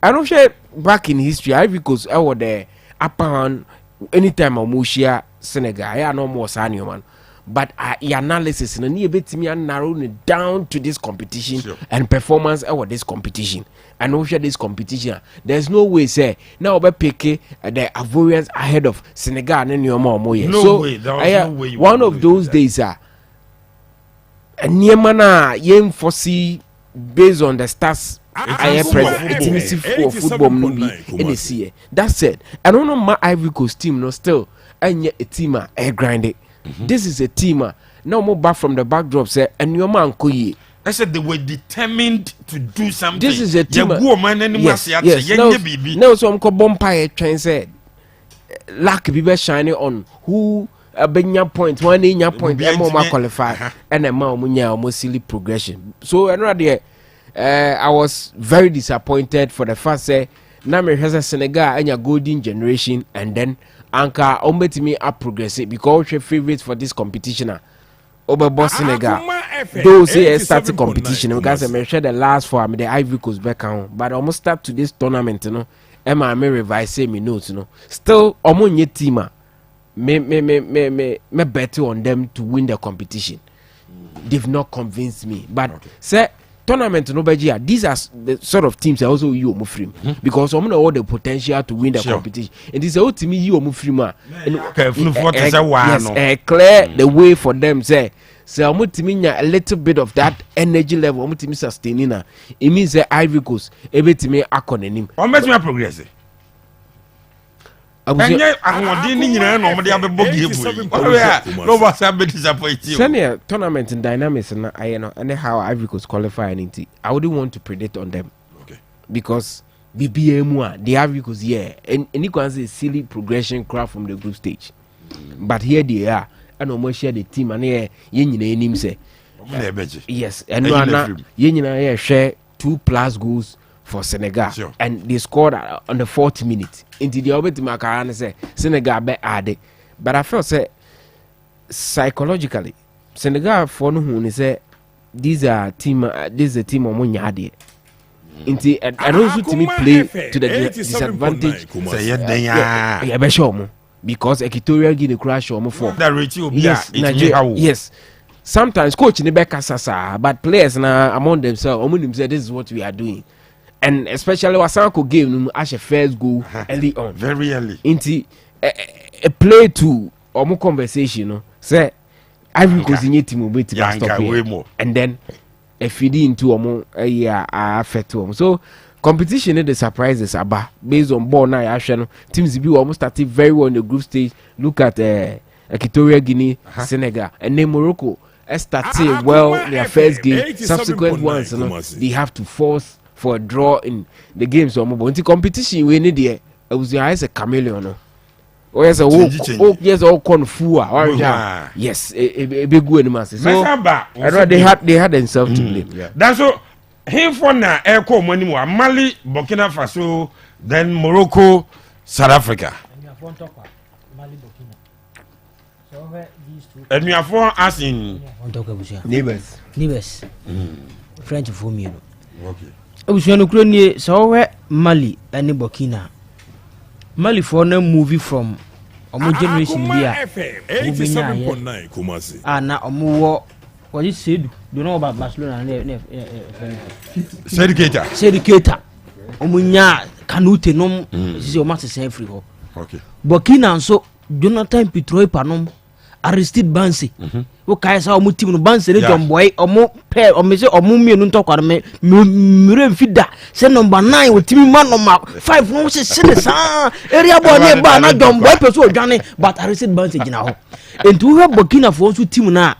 [SPEAKER 3] I don't share back in history Ivory Coast I was there upper hand anytime omo share Senegal I no more sanyo man. But your analysis and a bit me and narrow it down to this competition and performance over this competition. And over this competition, there's no way say now we pick the Ivorians ahead of Senegal and your mom.
[SPEAKER 2] No way. No way
[SPEAKER 3] one of those days are Niemana yem foresee based on the stats. I am present for football movie in the sea. That said, I don't know my Ivory Coast team no still and yet a team air grinded. This is a team now more back from the backdrop say and your man Koye.
[SPEAKER 2] I said they were determined to do something.
[SPEAKER 3] This is a team.
[SPEAKER 2] Yes.
[SPEAKER 3] Now so I'm called Bompire train said lack be shining on who a benya point one in your point more qualify and a man almost silly progression. So another I was very disappointed for the first say Name has a Senegal and your golden generation and then Anka ombetimi up progressive because we favorites for this competition over boss Senegal. Those say start the competition because I share the last for the Ivory Coast back on, but almost start to this tournament, you know. Emma may revise me notes, you know. Still omonye team me better on them to win the competition. They've not convinced me, but say tournament no beji. These are the sort of teams that also you mufrim because some know all the potential to win the competition. And this is ultimately you mufrima. Yes, clear the way for them. Say a little bit of that energy level. Sustaining. It means the Ivory Coast. Everything akonenim.
[SPEAKER 2] How much me progress? Senior
[SPEAKER 3] tournament and dynamics and I know and how Ivory Coast qualify and I wouldn't want to predict on them.
[SPEAKER 2] Okay.
[SPEAKER 3] Because BBM the Ivory Coast and you can see silly progression crowd from the group stage. But here they are and almost share the team and here yen say yes and yen share 2+ goals for Senegal and they scored on the 40th minute. Into the orbit Macarana say Senegal be added. But I felt say psychologically Senegal for no who say these are team this is a team of Munyadi. Into and also to me play to the disadvantage. Because Equatorial Guinea crash for yes. Sometimes coach in the back sasa, but players now among themselves, say this is what we are doing. And especially Wasanko game as a first goal early on.
[SPEAKER 2] Very early.
[SPEAKER 3] Into a play to omo conversation, no. Say Ivory Coast in team will stop here. And then a feed into omo affect them. So competition is the surprises about based on ball now action. Teams be almost started very well in the group stage. Look at Equatorial Guinea, Senegal, and then Morocco started well their first game. Subsequent ones, you know, they have to force for a draw in the games. So, the competition we need there. It was a chameleon. No? Oh yes, yes, all confua. Yes, a big win, master. So they had themselves to blame.
[SPEAKER 2] Yeah. That's all. Here for now, Echo Monimo, Mali, Burkina Faso, then Morocco, South Africa. And we are for us in
[SPEAKER 7] neighbors. French for me. Okay. Usually, so Mali and Burkina. Mali for no movie from a generation here.
[SPEAKER 4] 87.9 Kumasi.
[SPEAKER 7] Now Omo what you said, you know about Barcelona. Sedicata. Omunya Canute nom is your master say free. Okay. Burkina so Jonathan Pitroi Panom Aristide Bansi wo kai sa omo team no Bansi ne John Boy omo pair omo se omo mienu ntokwa me mire mfida se number 9 wo team man number 5 no se ne sa area boy ne ba na John Boy person odwane but Aristide Bansi gina ho enti wo Burkina for so team na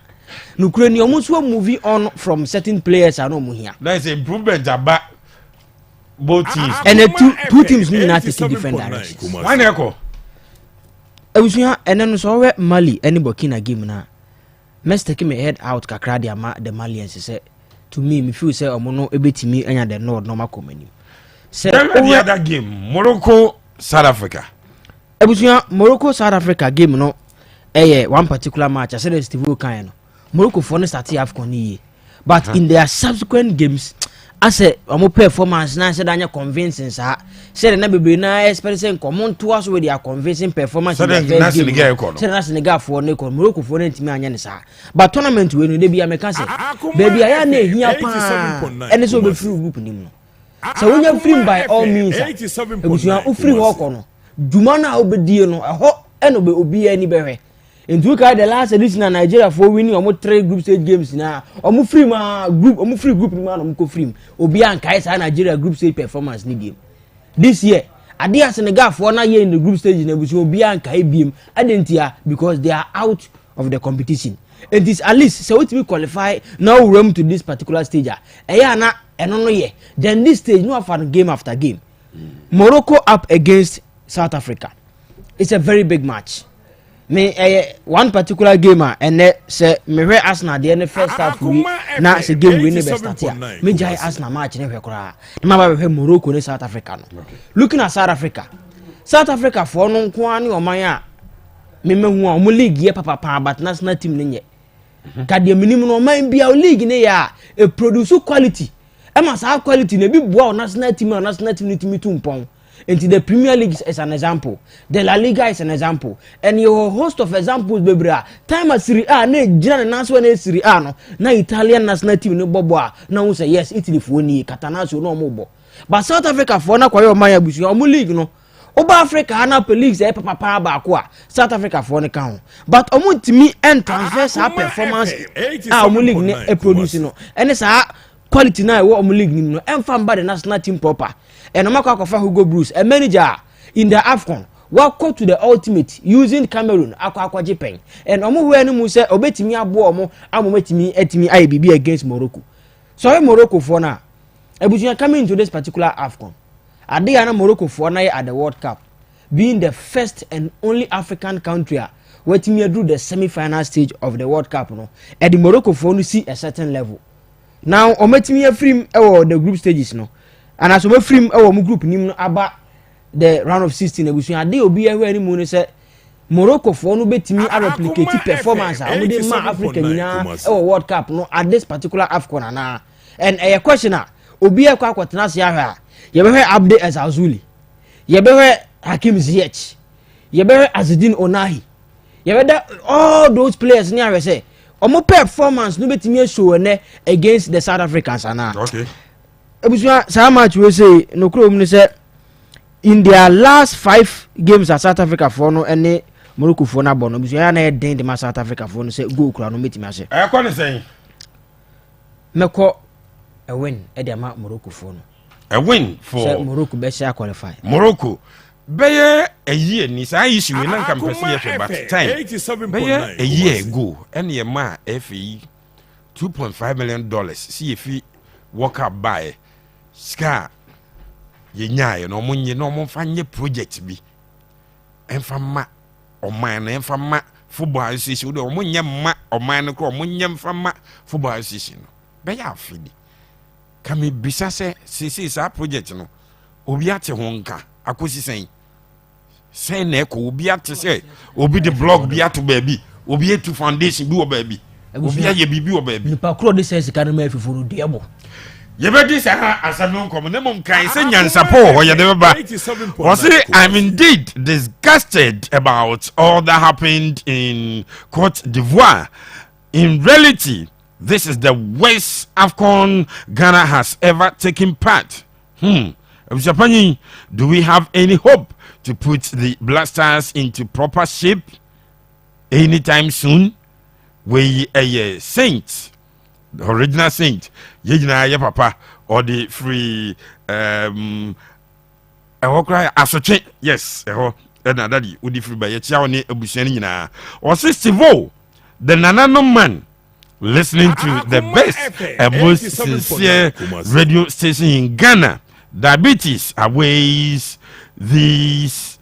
[SPEAKER 7] no kure ni omo so movie on from certain players are no mo hia
[SPEAKER 2] that is improvement aba both teams
[SPEAKER 7] and the two teams need not take different directions
[SPEAKER 2] why na eko
[SPEAKER 7] abusuya ene no so we Mali any Burkina game na must take me head out kakra de ama the Malians say to me feel say omo no ebetimi anya the nord normal comedy say
[SPEAKER 2] the other game Morocco South Africa
[SPEAKER 7] abusuya Morocco South Africa game no one particular match I said Steve Okan no Morocco for no start AFCON ni but in their subsequent games I say omo performance na say danya convincing sa say na bebe na expect say common to us with their convincing performance
[SPEAKER 2] so
[SPEAKER 7] in
[SPEAKER 2] the Senegal ko no
[SPEAKER 7] say na Senegal for ne ko Morocco for ntimi anya ne sa but tournament we no dey bia meka say baby aya na ehia pa ene so be free group nim no so when you free by all means ebusuan o free ho ko no duma na obedie no eho eno be obi ani behwe into the last edition of Nigeria for winning almost 3 group stage games now. Omu free ma group, omu free group man omu free. Obi an kaisa Nigeria group stage performance ni game. This year, Adia Senegal for na year in the group stage in the Obi an kai beam identia because they are out of the competition. It is at least so we qualify now room to this particular stage. Eya na eno no ye. Then this stage no fun game after game. Morocco up against South Africa. It's a very big match. Me one particular gamer and say me we Arsenal the first half we na say game we ne best start here me jai Arsenal match ne hwekora na ma we Morocco ne South Africa no looking at South Africa for no nko ani oman a me mehu a mo league ye papa but national team ne nye ka de minim no oman bia o league ne ya e produce quality e ma sa quality ne bi boa national team ni timi tumpon. Into the Premier League is an example. The La Liga is an example. And your host of examples, baby. Time at Serie A, ne General Naso ne Serie A no. Na Italian national team no boboa. Na we say yes, Italy for ni Catanaccio no mobo. But South Africa for na kwa yo maya busu omo league no. Oba Africa na pe leagues e papa ba kwa. South Africa for ne kan. But omo timi and transfer sa performance omo league ne e produce no. Ene sa quality na e wo omo league ni no. Emfa mba the national team proper. And Amaka Hugo Bruce, a manager in the AFCON, welcome to the ultimate using Cameroon, Aqua Japan. And Omo when you say, Obetimi Abuomo, Amometimi, Etimi IBB against Morocco. So Morocco for now. Ebusia coming to this particular AFCON. Adiana Morocco for now at the World Cup, being the first and only African country waiting through the semi-final stage of the World Cup. No, and the Morocco for to see a certain level. Now, Ometimi free the group stages. No. And as we free our group nim aba the round of 16 ebusuan ade obi ehwe ani mu ne say Morocco for no betimi replicate performance am dey ma Africa nyina World Cup no at this particular AFCON na and a question obi ekwa kwatena se ahwe a ye behwe Abde Azazuli ye behwe Hakim Ziyech ye behwe Azedin Onahi ye behwe all those players ni ahwe say omo performance no betimi show ne against the South Africans na
[SPEAKER 2] okay.
[SPEAKER 7] Ebusuya sa match we say no krom ni say in their last 5 games at South Africa for no any Morocco for na bono ebusuya na den de South Africa for no say go kura no metimi ase
[SPEAKER 2] e ko ne say
[SPEAKER 7] meko a win e de ma Morocco for no
[SPEAKER 2] a win for
[SPEAKER 7] say Morocco be share qualify
[SPEAKER 2] Morocco beye a year ni sa issue we nan campus here but time beye a year ago and ye ma FE $2.5 million see if he work up by ska ye nyae no munye no monfanye project bi enfama oman na enfama football association do munye ma oman no ko munye enfama football association no be ya afidi kame bisa se sa project no obi ate ho nka akosi sen na ko obi ate se obi the blog bi ato baabi obi etu foundation bi wo baabi obi aye bibi wo baabi
[SPEAKER 7] ni pa kro de sense kan ma afifuru de ebo
[SPEAKER 2] yebedi sa asanu nkom ne mum kan se nyansapo ho ye de ba was it I'm indeed disgusted about all that happened in Cote d'Ivoire. In reality, this is the worst AFCON Ghana has ever taken part. Do we have any hope to put the Blasters into proper shape? anytime soon. We a saint, the original saint. Yejina ya papa or the free cry asoche. Yes, na daddy udi free by chia ne abusuani nyina. Or 60 the Nanano man listening to the best and most sincere radio station in Ghana. Diabetes outweighs these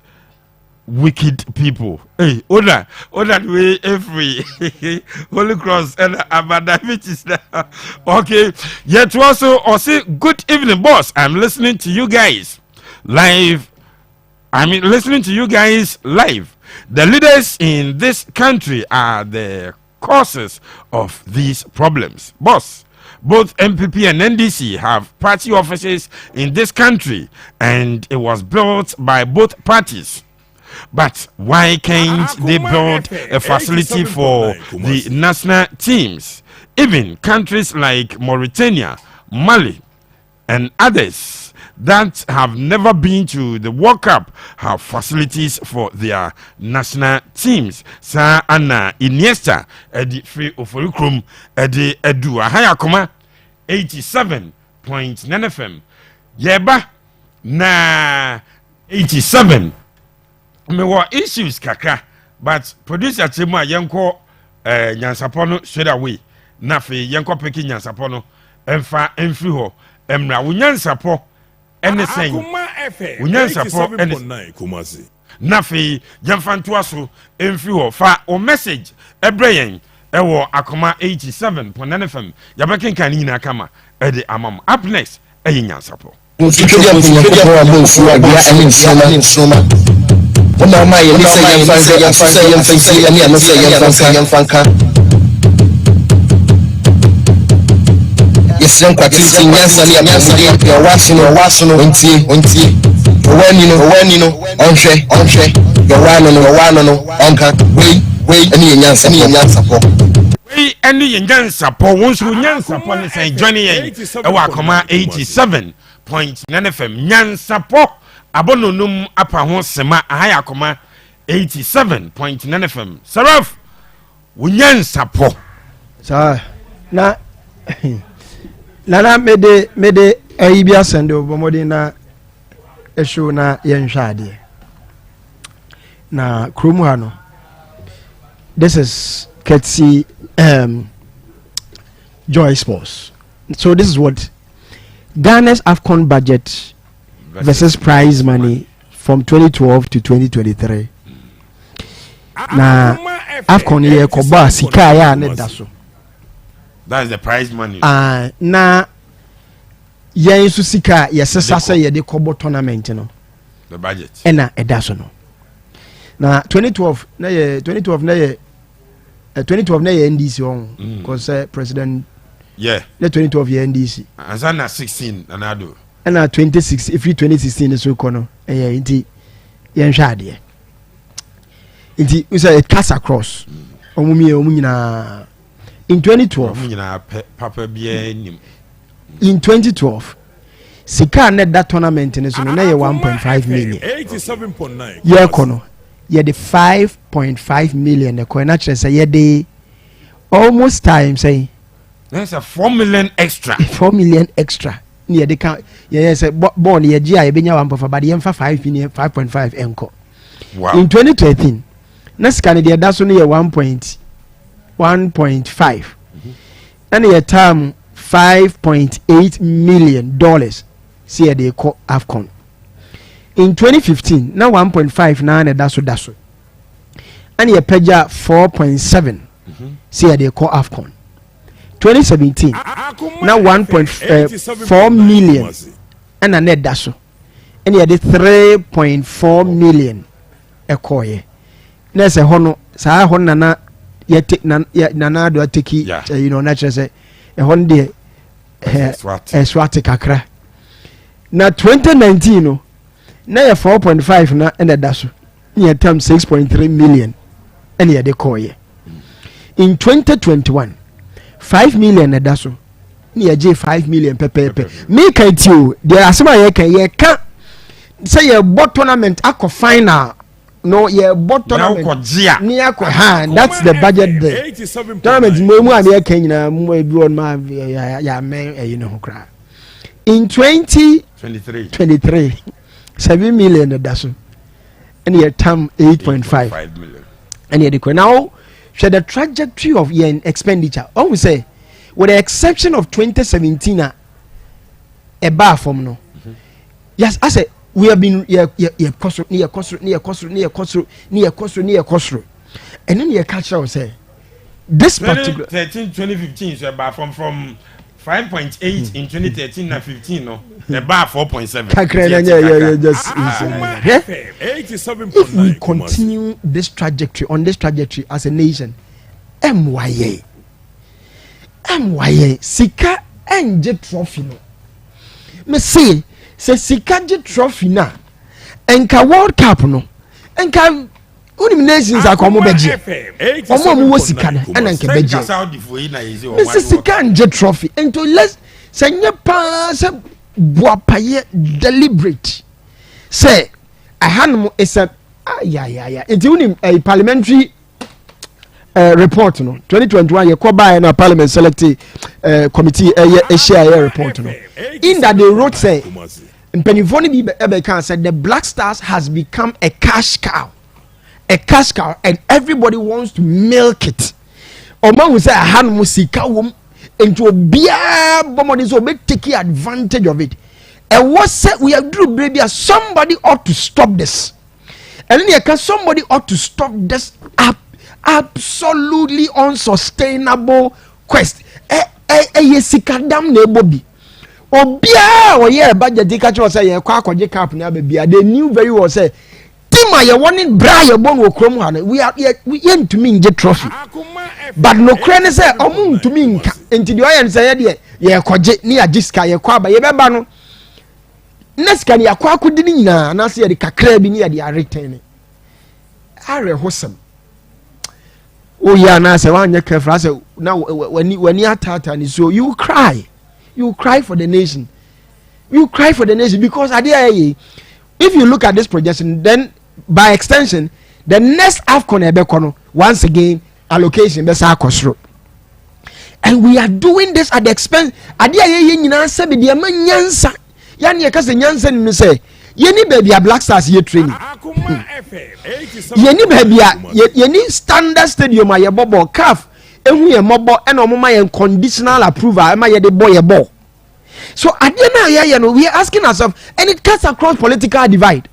[SPEAKER 2] wicked people. Hey, Oda way every Holy Cross and about diabetes now. Okay, yet also say good evening, boss. I'm listening to you guys live. Listening to you guys live. The leaders in this country are the causes of these problems, boss. Both MPP and NDC have party offices in this country, and it was built by both parties. But why can't they build a facility for the national teams? Even countries like Mauritania, Mali, and others that have never been to the World Cup have facilities for their national teams. Sa Anna Iniesta, Edi Free Oforikrum, Edi Edu Akoma 87.9 FM. Yeba na 87. Me wa issues kakra, but producer Chemu a yenko nyansapono straight away. Na fe yenko peki nyansapono emfa emfri ho emra wunyansapo ene sen wunyansapo ene
[SPEAKER 4] Kumasi.
[SPEAKER 2] na fe yemfa ntoa so emfri ho fa o message ebreyen ewo Akoma 87.9 FM yabeken kan nyina kama ede amam up next eyi nyansapo
[SPEAKER 8] Yesem kwatiti nyansa ni amudi ya wasu no ontie owani no onhwe ya wano no onka we ani nyansa po
[SPEAKER 2] we ani nyansa po wonso nyansa po ne say johnny yen ewa Akoma 87.9 FM nyansa po abononum apa ho sema ahaya Akoma 87.9 FM Saraf wunyansa po
[SPEAKER 1] sa na nana mede ayibia sende obomodi na esho na yenhwa ade na kromu ha no. This is Ketsi Joy Sports. So this is what Ghana's AFCON budget versus prize money from 2012 to 2023. Na AFCON ye koba sika ya ne daso.
[SPEAKER 2] That is the prize money.
[SPEAKER 1] Na yen su sika yesesa se ye de kobo tournament no.
[SPEAKER 2] The budget.
[SPEAKER 1] Ena edaso no. Na 2012 na ye 2012 na ye NDC on cause president
[SPEAKER 2] yeah
[SPEAKER 1] na 2012 ye NDC
[SPEAKER 2] azana 16 anado
[SPEAKER 1] na 26 if 2016 so kono inti ye nhwa ade inti we say it cuts across omumina in 2012
[SPEAKER 2] omumina papa bia nim
[SPEAKER 1] in 2012 sika na that tournament ne so na ye 1.5 million
[SPEAKER 4] 87.9
[SPEAKER 1] ye kono ye the 5.5 million the coin actually say ye the almost time say
[SPEAKER 2] that's a 4 million extra
[SPEAKER 1] 4 million extra near the count yeah say born ye gia ye benya 1.5 but ye 5 million 5.5 enko.
[SPEAKER 2] Wow.
[SPEAKER 1] In 2013 na scan the that's only 1.5 and ye term $5.8 million see they call AFCON. In 2015 na 1.5 na daso and ye peja 4.7 see they call AFCON. 2017 na 1.4 million and a net daso and ye de 3.4 million ekoye na se hono sa hono na ye take na do take you know natural say e hon de swat kakra na 2019 no na ye 4.5 na and daso near term 6.3 million and ye de koye. In 2021 5 million daso near J 5 million pepe me kan ti o there asema ye kan say ye bot tournament akọ final no yeah bought tournament near hand that's the budget there tournament mo and ya Kenya mo e bi on ma ya men you know cry in 2023 7 million that's and your term 8.5
[SPEAKER 2] million
[SPEAKER 1] and yet now share the trajectory of your expenditure always say with the exception of 2017 a bar from no yes I say we have been near Kosro and then your culture say this particular
[SPEAKER 2] 2015 so about from 5.8 in 2013 na 15 no the bar 4.7
[SPEAKER 1] if we continue this trajectory on this trajectory as a nation MYA sika enje trophy no me say sika je trophy na enka world cup no enka unim nations akomo beje omo wo sika na enka beje me say sika enje trophy into let's senye pa se boapaye deliberate say ahanum is a yeah into unim a parliamentary report no 2021 ye ko buy na parliament select committee share report no in that they wrote say Mpenifoni bi Ebeka said the Black Stars has become a cash cow and everybody wants to milk it Oma will say han musika wom into obia bomodi so be taking advantage of it and what said we have do baby somebody ought to stop this and then somebody ought to stop this absolutely unsustainable quest yesikadam na ebobi obia oye budget ka cho say ye kwa akwaje cap na babia they knew very well say tima ye warning bra ye bon okrom ha we ntumi nje trophy but no krane say omu ntumi nka enti de oye say ye kwaje ni agiska ye kwa ba ye beba no neska ni akwa akudi ni nyina na say ye kakra bi ni ye de return are hosam oh yeah na say wanye careful say na when you atata ni so you cry for the nation because if you look at this projection then by extension the next AFCON ebekono once again allocation be sa akosro and we are doing this at the expense adia ye nyina se be de manyansa ya ne ka se nyansa ni say yeni baby a Black Stars ye training yeni baby a yeni standard stadium a ye bobo CAF ehu ye mobo e na omoma ye conditional approval e ma ye de boy ye ball so adena ya no we are asking ourselves and it cuts across political divide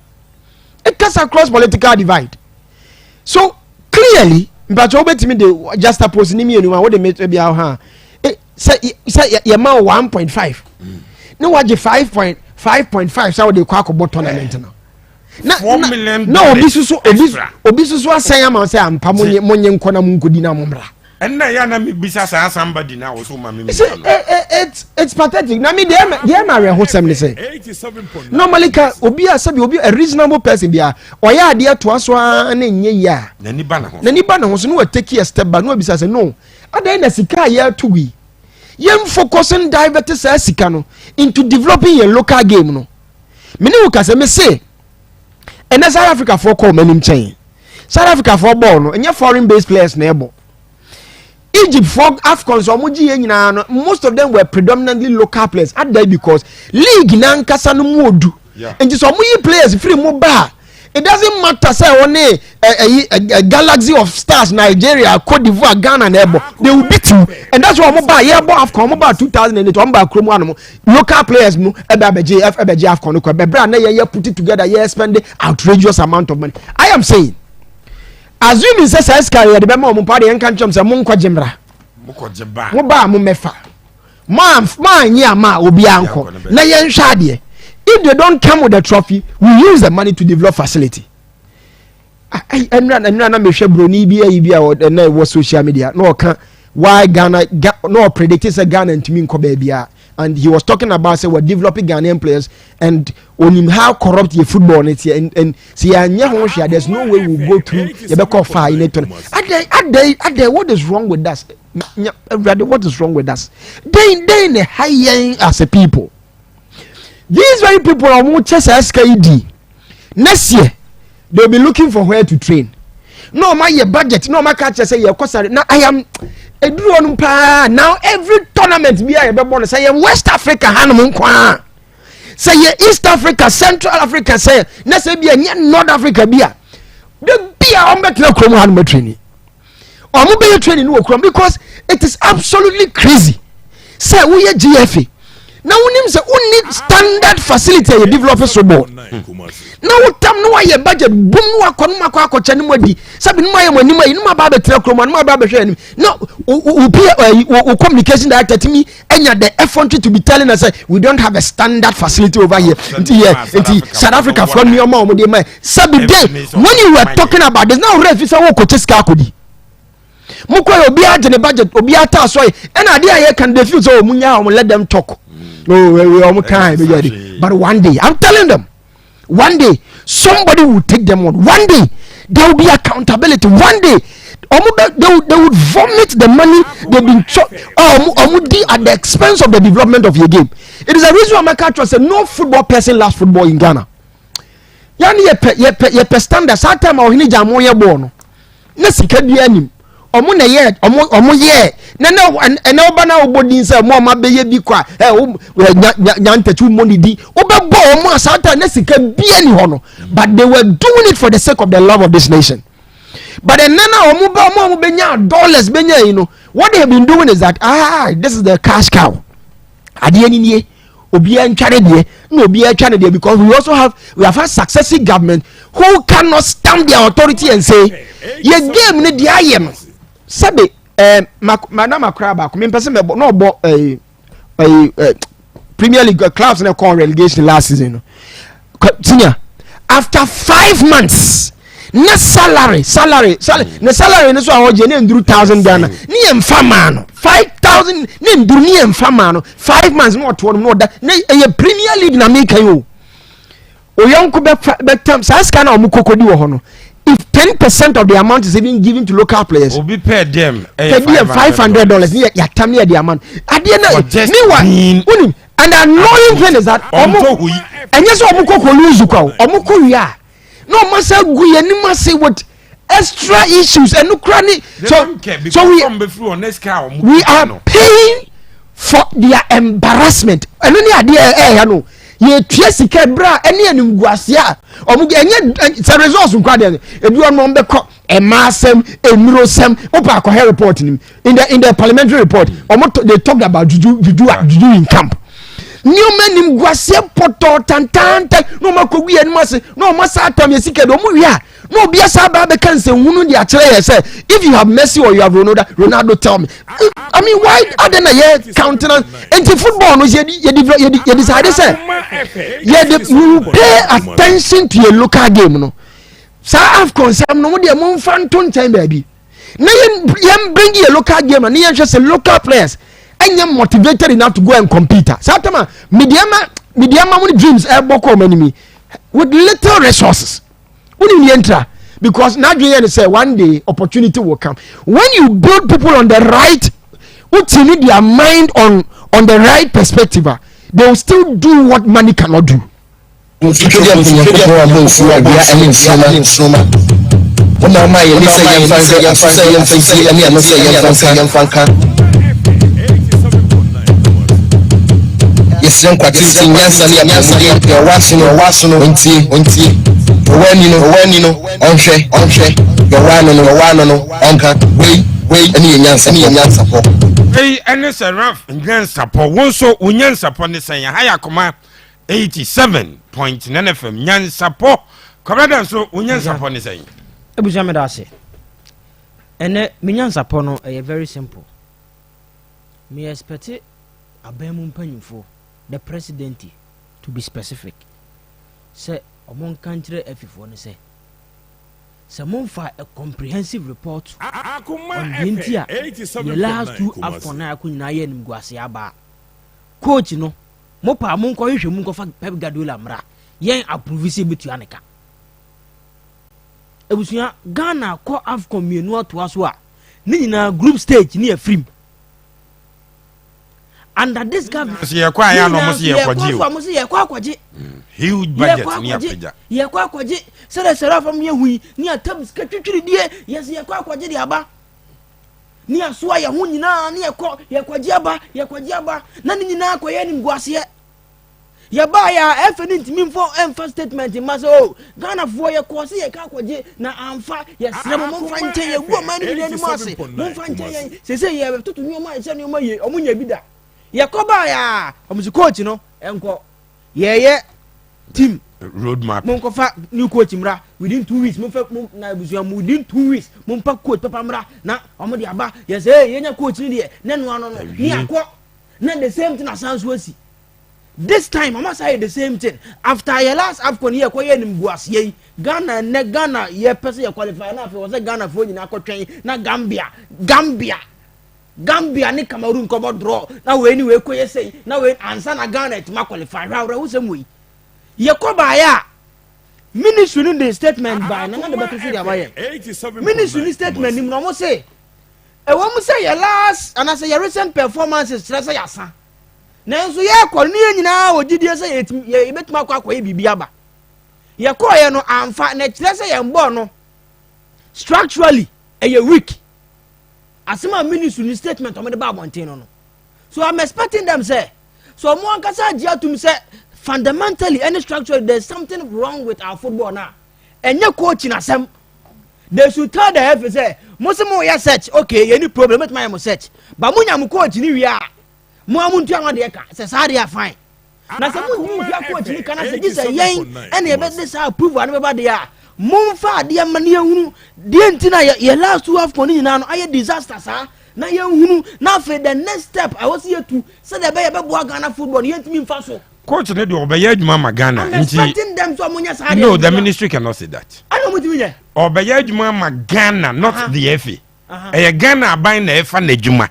[SPEAKER 1] so clearly but obetimi de just oppose ni me what they make be ha say ye ma 1.5 no waje 5.5 so they kwa ko tournament na
[SPEAKER 2] 4 million
[SPEAKER 1] no obi susu asan am say ampa monye nkona munkodi na momra
[SPEAKER 2] and na na me bisa sa somebody na wo so ma me
[SPEAKER 1] it's pathetic na me dey marry hosem ni say normally ka obi a reasonable person bia oya ade to aso na nye ya
[SPEAKER 2] na ni ba na
[SPEAKER 1] ho so no take a step back no bisa say no adai na sika ya tuwi yem focusing divert sa sika no into developing a local game no me ne wo ka say me say and South Africa for call manim chain South Africa for ball no enye foreign based players na ebo Egypt for AFCON so omuji nyina no most of them were predominantly local players at that because league na nkasa no modu and so omuyi players free mo ba it doesn't matter say one a galaxy of stars Nigeria Cote d'Ivoire Ghana na ebo they will beat you and that's why mo ba ye bo AFCON mo ba 2008 mo ba kromo anu local players no ebeje AFCON no ko be bra na ye put it together ye spend outrageous amount of money I am saying assuming say career de be ma mo pa de enka nchom say mo nkwaje mra mo ba mo mefa ma nyi ama obi anko na ye nhwa de if they don't come with the trophy we use the money to develop facility and na me hwe broni bi a na wo social media no kan why Ghana no predicted say Ghana ntimi nko ba bia and he was talking about say we're developing Ghanaian players and on him how corrupt your football it and see there's no way we'll go through you far in it what is wrong with us what is wrong with us they in the high as a people these very people are more chess SKD next year they'll be looking for where to train. No my budget, no my catch say your cost. Now I am a drone pa now every tournament be a born say West Africa Hanum kwa. Say East Africa, Central Africa, say na say be a North Africa be a the be a on better Hanum training. Or mobile training no because it is absolutely crazy. Say we are GFA. Now we need standard facility you develop so ball. Now tam no why budget boom wa konuma kwa ko chane modi. Sabi no my money no ma ba betre kroma no ma ba behwe anim. No we communication director timi enya the effort to be telling us we don't have a standard facility over here. Inti South Africa from your mom dey my. Sabi day when you were talking about this now ref say wo ko cheska akodi. Mukwa obi agye ne budget obi ata so e na ade aye can defuse so munya let them talk. Oh, but one day, I'm telling them, one day somebody will take them on. One day there will be accountability. One day they would vomit the money they've been at the expense of the development of your game. It is a reason why my country said no football person loves football in Ghana. Yani ye standard. Satam or hini jamo ye bono. Nesi kedi anim. Omo na ye omo ye na bana obodi nse mo ma be ye bi kwa nyante tu money di obebo omo asata na sika bia ni hono, but they were doing it for the sake of the love of this nation. But then now omo benya dollars benya, you know what they have been doing is that this is the cash cow ade ani nie obi antware de no obi antware de, because we have had successive government who cannot stand their authority and say ye game ni dia yem sabe madam akraba ko me pese me no bo Premier League clubs na con relegation last season. Senior, after 5 months na salary na salary no so a hoje na nduru 1000 Ghana ni emfa ma no 5000 na nduru ni emfa ma no 5 months no to no da na Premier League na make yo oyonko be tam sa ska na omukokodi wo ho no. If 10% of the amount is even given to local players,
[SPEAKER 2] will be paid them
[SPEAKER 1] $500. Yeah, tell me the amount. At the end of the and the annoying thing is that and yes, Omuko lose Omuko ya no massa guye ni massa what extra issues and no cranny. So we are paying for their embarrassment. And only idea no. Ye tiesi kebra ene animguasia omuge enye se resource nkwa de ebi on be ko emasem enurosem opa akọ report nim in the parliamentary report they talked about juju in camp new men nimguasia poto tantanta no makogu ye nimase no masa atam ye sike do mu wi a no bia sa ba be kan se hunu de akere ye say if you have Messi or you have Ronaldo tell me. I mean, why are they not countenance into football? No, you decide say you pay attention to your local game. No, so I've concerned no more. Mon fan ton time baby. Now you bring your local game and you just local players and you're motivated enough to go and compete. So media money dreams enemy with little resources. When enter. Because Nigeria say one day opportunity will come. When you build people on the right, what you need their mind on the right perspective, they will still do what money cannot do. When you know, on your one wait, any support.
[SPEAKER 2] Hey, and it's a rough and support. One so unyan support the saying higher Akoma 87.9 FM. Yan support. Correct, so unyan support the saying.
[SPEAKER 7] Ebushamedase. And minyan support no very simple. Me expect a bemum penny for the president to be specific. Say among country F4 say someone for a comprehensive report on India the last 2 afcon akunyina ye nim guasiaba coach no mopa mon ko hwehwe mun ko fa Pep Guardiola mra yen approve se betu aneka ebusuya Ghana ko afcon mienu ato aso a ni nyina group stage ni afrim under this government
[SPEAKER 2] so ye kwa ya no mo se ye kwaje o
[SPEAKER 7] mo se ye kwa kwaje
[SPEAKER 2] huge budget ni apeja
[SPEAKER 7] ye kwa kwaje sere fam ye hui ni atam ska twitwiri die yes ye kwa kwaje de aba ni asoa ye ho nyina ni ye kwaje aba na ni nyina akoye ni mguase ye ba ya efeni ntimi mfo emfa statement ma so Ghana fo ye ko se ye ka kwaje na amfa ye sere mo mfa nche ye gu ma ni ni mo ase mo mfa nche ye se ye tutu nyoma ye se nyoma ye omunya bida ye ko ba ya omusi coach no enko ye team
[SPEAKER 2] roadmap
[SPEAKER 7] mon ko fa new coach mra within 2 weeks mon fa na busuya within 2 weeks mon pa coach papa mra na omo de aba ye say ye nya coach ni de na no ano no ni akọ na the same thing as asi this time I must say the same thing after your last AFCON ye ko ye nim guas ye Ghana ye person ye qualify na for say Ghana fo nyina akotwen na Gambia ni Cameroon ko draw na we ni we ko ye say na we answer na Ghana it ma qualify ra wo sem we ye ko ba ya ministry in the statement by na the better see abaye ministry in statement nim no mo say e wo mo say your last and I say your recent performances stress ya sa nanso ye ko ni nyina ogidie say ye betuma akwa ye bibia ba ye ko ye no amfa na stress ye mbo no structurally e weak asema ministry in statement o me de ba abonten no so I'm expecting them say so mo ankasa gia to me say fundamentally any structure there's something wrong with our football now and your coach in asem they should tell the FA say mo ya search okay any problem with my search but mo nya mo coach ni wi a mo amuntu an de ka say sa dey fine na say mo ni wi coach ni kana say this yen and e be this approve an be ba dey a mo fa de ma ne hunu de ntina ye last 12 for ni na no aye disaster sa na ye hunu na fe the next step I was here to say the be bo Ghana football ye ntimi mfa so
[SPEAKER 2] coach ne de obeye adwuma ma Ghana nti no the ministry cannot say that
[SPEAKER 7] I know what you mean
[SPEAKER 2] obeye adwuma ma Ghana not the FA Ghana aban na efa na adwuma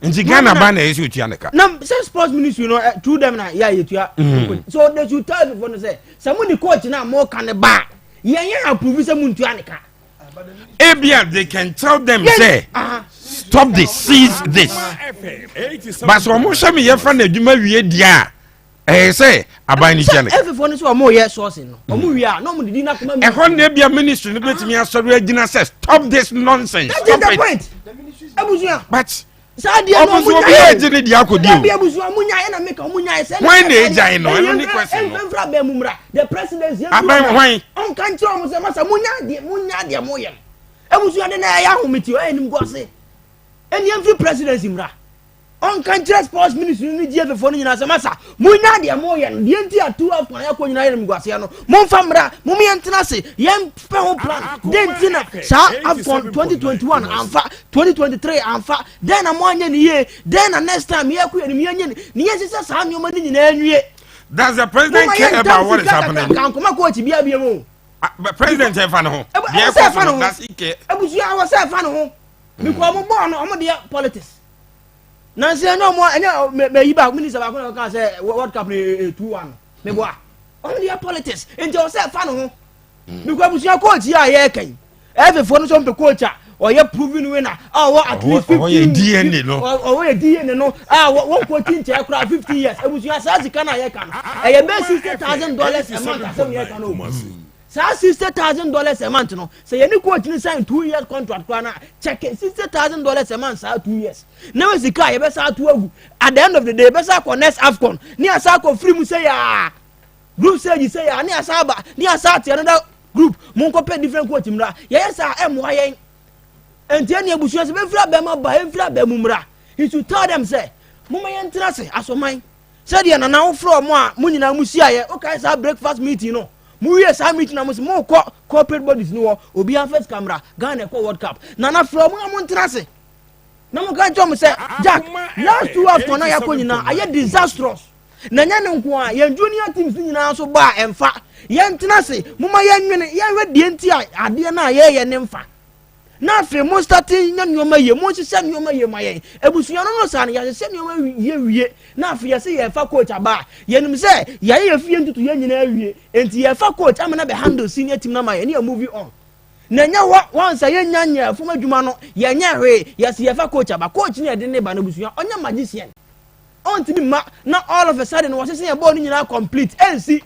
[SPEAKER 2] nti Ghana aban na yesu tua neka
[SPEAKER 7] na say sports ministry you know through them na ya yetua so they should tell people to say somebody coach na mo kan ba yen approve say mun tua neka
[SPEAKER 2] ebia they can tell them say stop this seize this but so mo sha me yefa na adwuma wie dia say aban ni jane
[SPEAKER 7] everyone so mo ye source no mo wi a no mo didi na kuma
[SPEAKER 2] e ho na bia ministry no betimi asori agina say stop this nonsense
[SPEAKER 7] that's the point abusuya
[SPEAKER 2] but
[SPEAKER 7] sadia no mo
[SPEAKER 2] nya e jini dia akodi o
[SPEAKER 7] abusuya mo nya e na make mo nya e say
[SPEAKER 2] when na ejai no e no question no
[SPEAKER 7] enfra be mumra the president ye
[SPEAKER 2] aban hwan
[SPEAKER 7] on kan tro mo say masa mo nya de mo ye abusuya de na ya homiti o enim go say eni enfri presidency mra on country sports ministry ni die before ni na se masa munya de mo ye die nti atu afọ ya ko nyina ye mguase no mo fa mra mo me ntena se ye mfa ho plan den nti na sa afọ 2021 amfa 2023 amfa den na mo anya ni ye den na next time ye ko ye ni anya ni ye se sa nyoma ni nyina anwie
[SPEAKER 2] does the president care about what is happening
[SPEAKER 7] kan kuma coach bia mo
[SPEAKER 2] president e fa no ho
[SPEAKER 7] bia ko fa no ebusu ya wo se fa no ho because mo born no mo de politics Nancy no more me yiba minister ba ko kan say World Cup 2-1 me boa only your politics into yourself fan ho because busia coach ya ye kan every for no coach or you proving winner at least 15
[SPEAKER 2] DNA no
[SPEAKER 7] or DNA no one coach in 50 years e busia sa sika na ye kan e be $60,000 a month so ye kan no $60,000 a month no say any coach ni sign 2 years contract na check $60,000 a month 2 years now is the car you better to agu at the end of the day better connect AFCON ni asa ko free mu say ya group say you say ya ni asa ba ni asa te another group mun ko pay different coach mra yes am wa yen enti na ebusu se be free abema ba e free abemu mra he should tell them say mu ma yen tira se asoman say dia na wo fro mo a mu nyina mu sia ye okay say breakfast meeting no mu ye sa meeting na mo corporate bodies no obi an first camera Ghana ko World Cup na from mo ntira se na mo kan jom say Jack last 2 after na yakọ nyina aye disastrous na nya ne nko a ye junior teams nyina so ba emfa ye ntira se mo ma ye nwene ye hwedie nti ade na ye ne mfa na fe mo starting nya nyoma ye mo hye nyoma ye ma ye ebusuya no sa na ye hye nyoma ye wie na fe ye se ye fa coach aba ye nim se ye fie ntutu ye nyina wie enti ye fa coach amana be handle senior team na ma ye na movie on na nya once ye nya fuma dwuma no ye nya hwe ye se ye fa coach aba coach ni e de ne ba na ebusuya onya magician on to be not all of a sudden was saying a ball in complete and see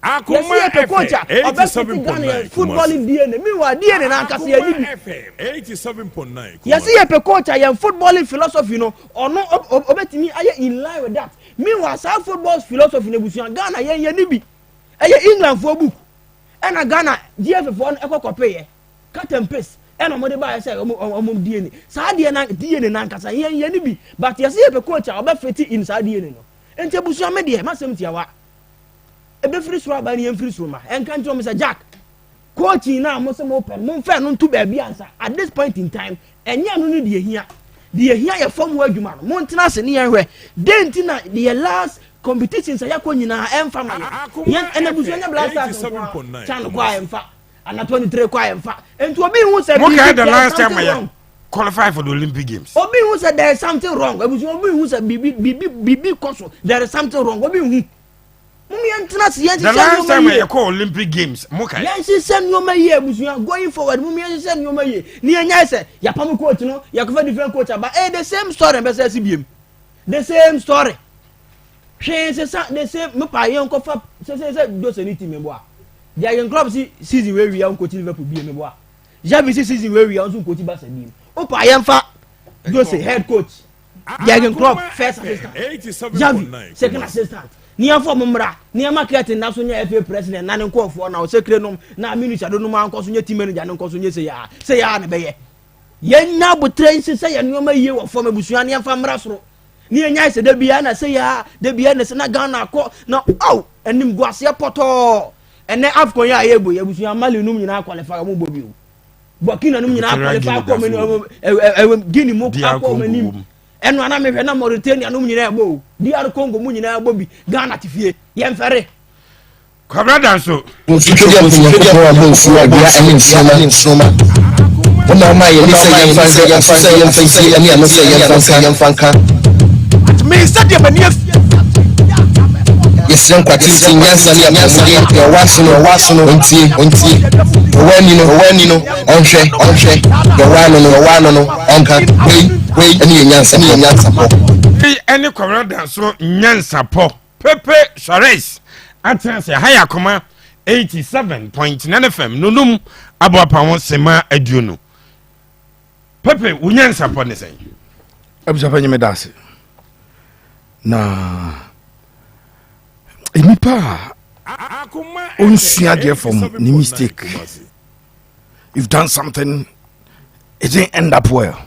[SPEAKER 4] Akoma
[SPEAKER 7] FM footballing DNA meanwhile DNA na kase ya
[SPEAKER 4] FM 87.9
[SPEAKER 7] yes see a coach I am footballing philosophy no or no obetimi aye in line with that meanwhile South football philosophy na busuan Ghana ye ni bi England for book and a Ghana GF for ekọ copy cut and paste and omode ba say omom DNA sa DNA na kasa ye ni bi but yes see a coach obefeti in sa DNA no enti busuan me de masem tiawa ebe free so aba ni free so ma en kan tell me say Jack coaching na mo say mo pen mo fa no ntu ba bia ansa at this point in time enya no de ehia ye form wa adwuma no mo ntena se ne ye hwe denti na the last competitions ya ko nyina emfa ma ye ena busu nya blasters chan kwa emfa ana 23 kwa emfa enti obi hu say
[SPEAKER 2] mo ka the last time I qualify for the Olympic Games
[SPEAKER 7] obi hu say there is something wrong obi hu say bibi koso there is something wrong obi hu
[SPEAKER 2] the last time I call Olympic Games, Moka.
[SPEAKER 7] Yes, send you my going forward. Mummy, send you my year. Near say, Yapam coach, no, Yakova different coach, but the same story, CBM. The same story. She says the same Mupa young coffee, says, does anything, Meboa. The young club season where we are coaching Liverpool, be Meboa. Javi season where we are also coaching Bassadim. Opa, I am fat, does a head coach. The young club, first assistant. Javi, second assistant. Nia for mumra nia market na so nya FA president na ne nkofo na o sekre nom na minister do nom anko so nya team manager nko so nya say ya na be ye nya botre nsi say ya nyoma yie wo form abusuan nia fa mra soro nia nya say da bia na say ya da bia na se na Ghana akọ na aw enim guase poto ene afko ya ye bo abusuan mali num nyina qualify mo bobi o Burkina num nyina qualify ko me Guinea mo akọ manim enu ana me hwe na Mauritania no nyina ebo DR Congo mu nyina ebo bi Ghana tifie ye mfere
[SPEAKER 2] kwabra danso
[SPEAKER 8] nsukede ko wa mo nsu abia ene nsoma ona ma ye ni say ye fancy ani ano say ye fanka
[SPEAKER 6] me said ye mania
[SPEAKER 8] yesren kwati nyansa ni amode ye waso no ontie owani no onhwe ye wano no onka we ani nyansa po
[SPEAKER 2] any kwabra danso nyansa po pepe Shores atense haya Akoma 87.9 FM nonum aboapa won sema aduonu pepe unyansa po ne sen
[SPEAKER 6] abusa pa nyeme dase na enipa unsua de from ni mistake you've done something it didn't end up well.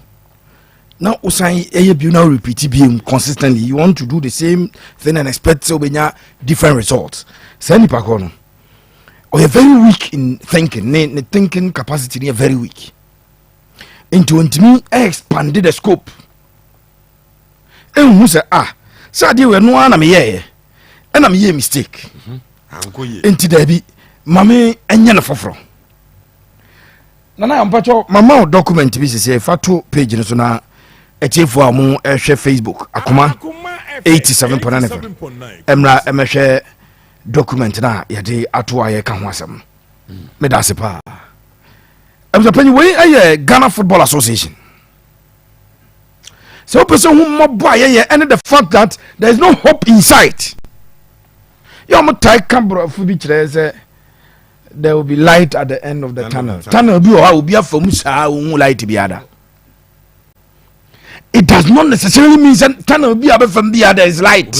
[SPEAKER 6] Now usan you now repeat being consistently you want to do the same thing and expect so benya different results say nipa ko no or you're very weak in thinking ne thinking capacity is very weak into me expanded the scope who say say dey we no na me ye and am ye mistake into there be mame enya na foforo na ampacho mama document bi say fato page no so na etiefo amu ehwe Facebook Akoma 87.9 FM emra emehwe document na yade ato aye ka ho asem me da se pa emza panyi we aye Ghana Football Association so person who mobo aye and the fact that there is no hope in sight you mo tai cambro fu bi kire say there will be light at the end of the tunnel bi o ha obi afam saa wo light bi ada. It does not necessarily mean that tunnel be above from the other is light.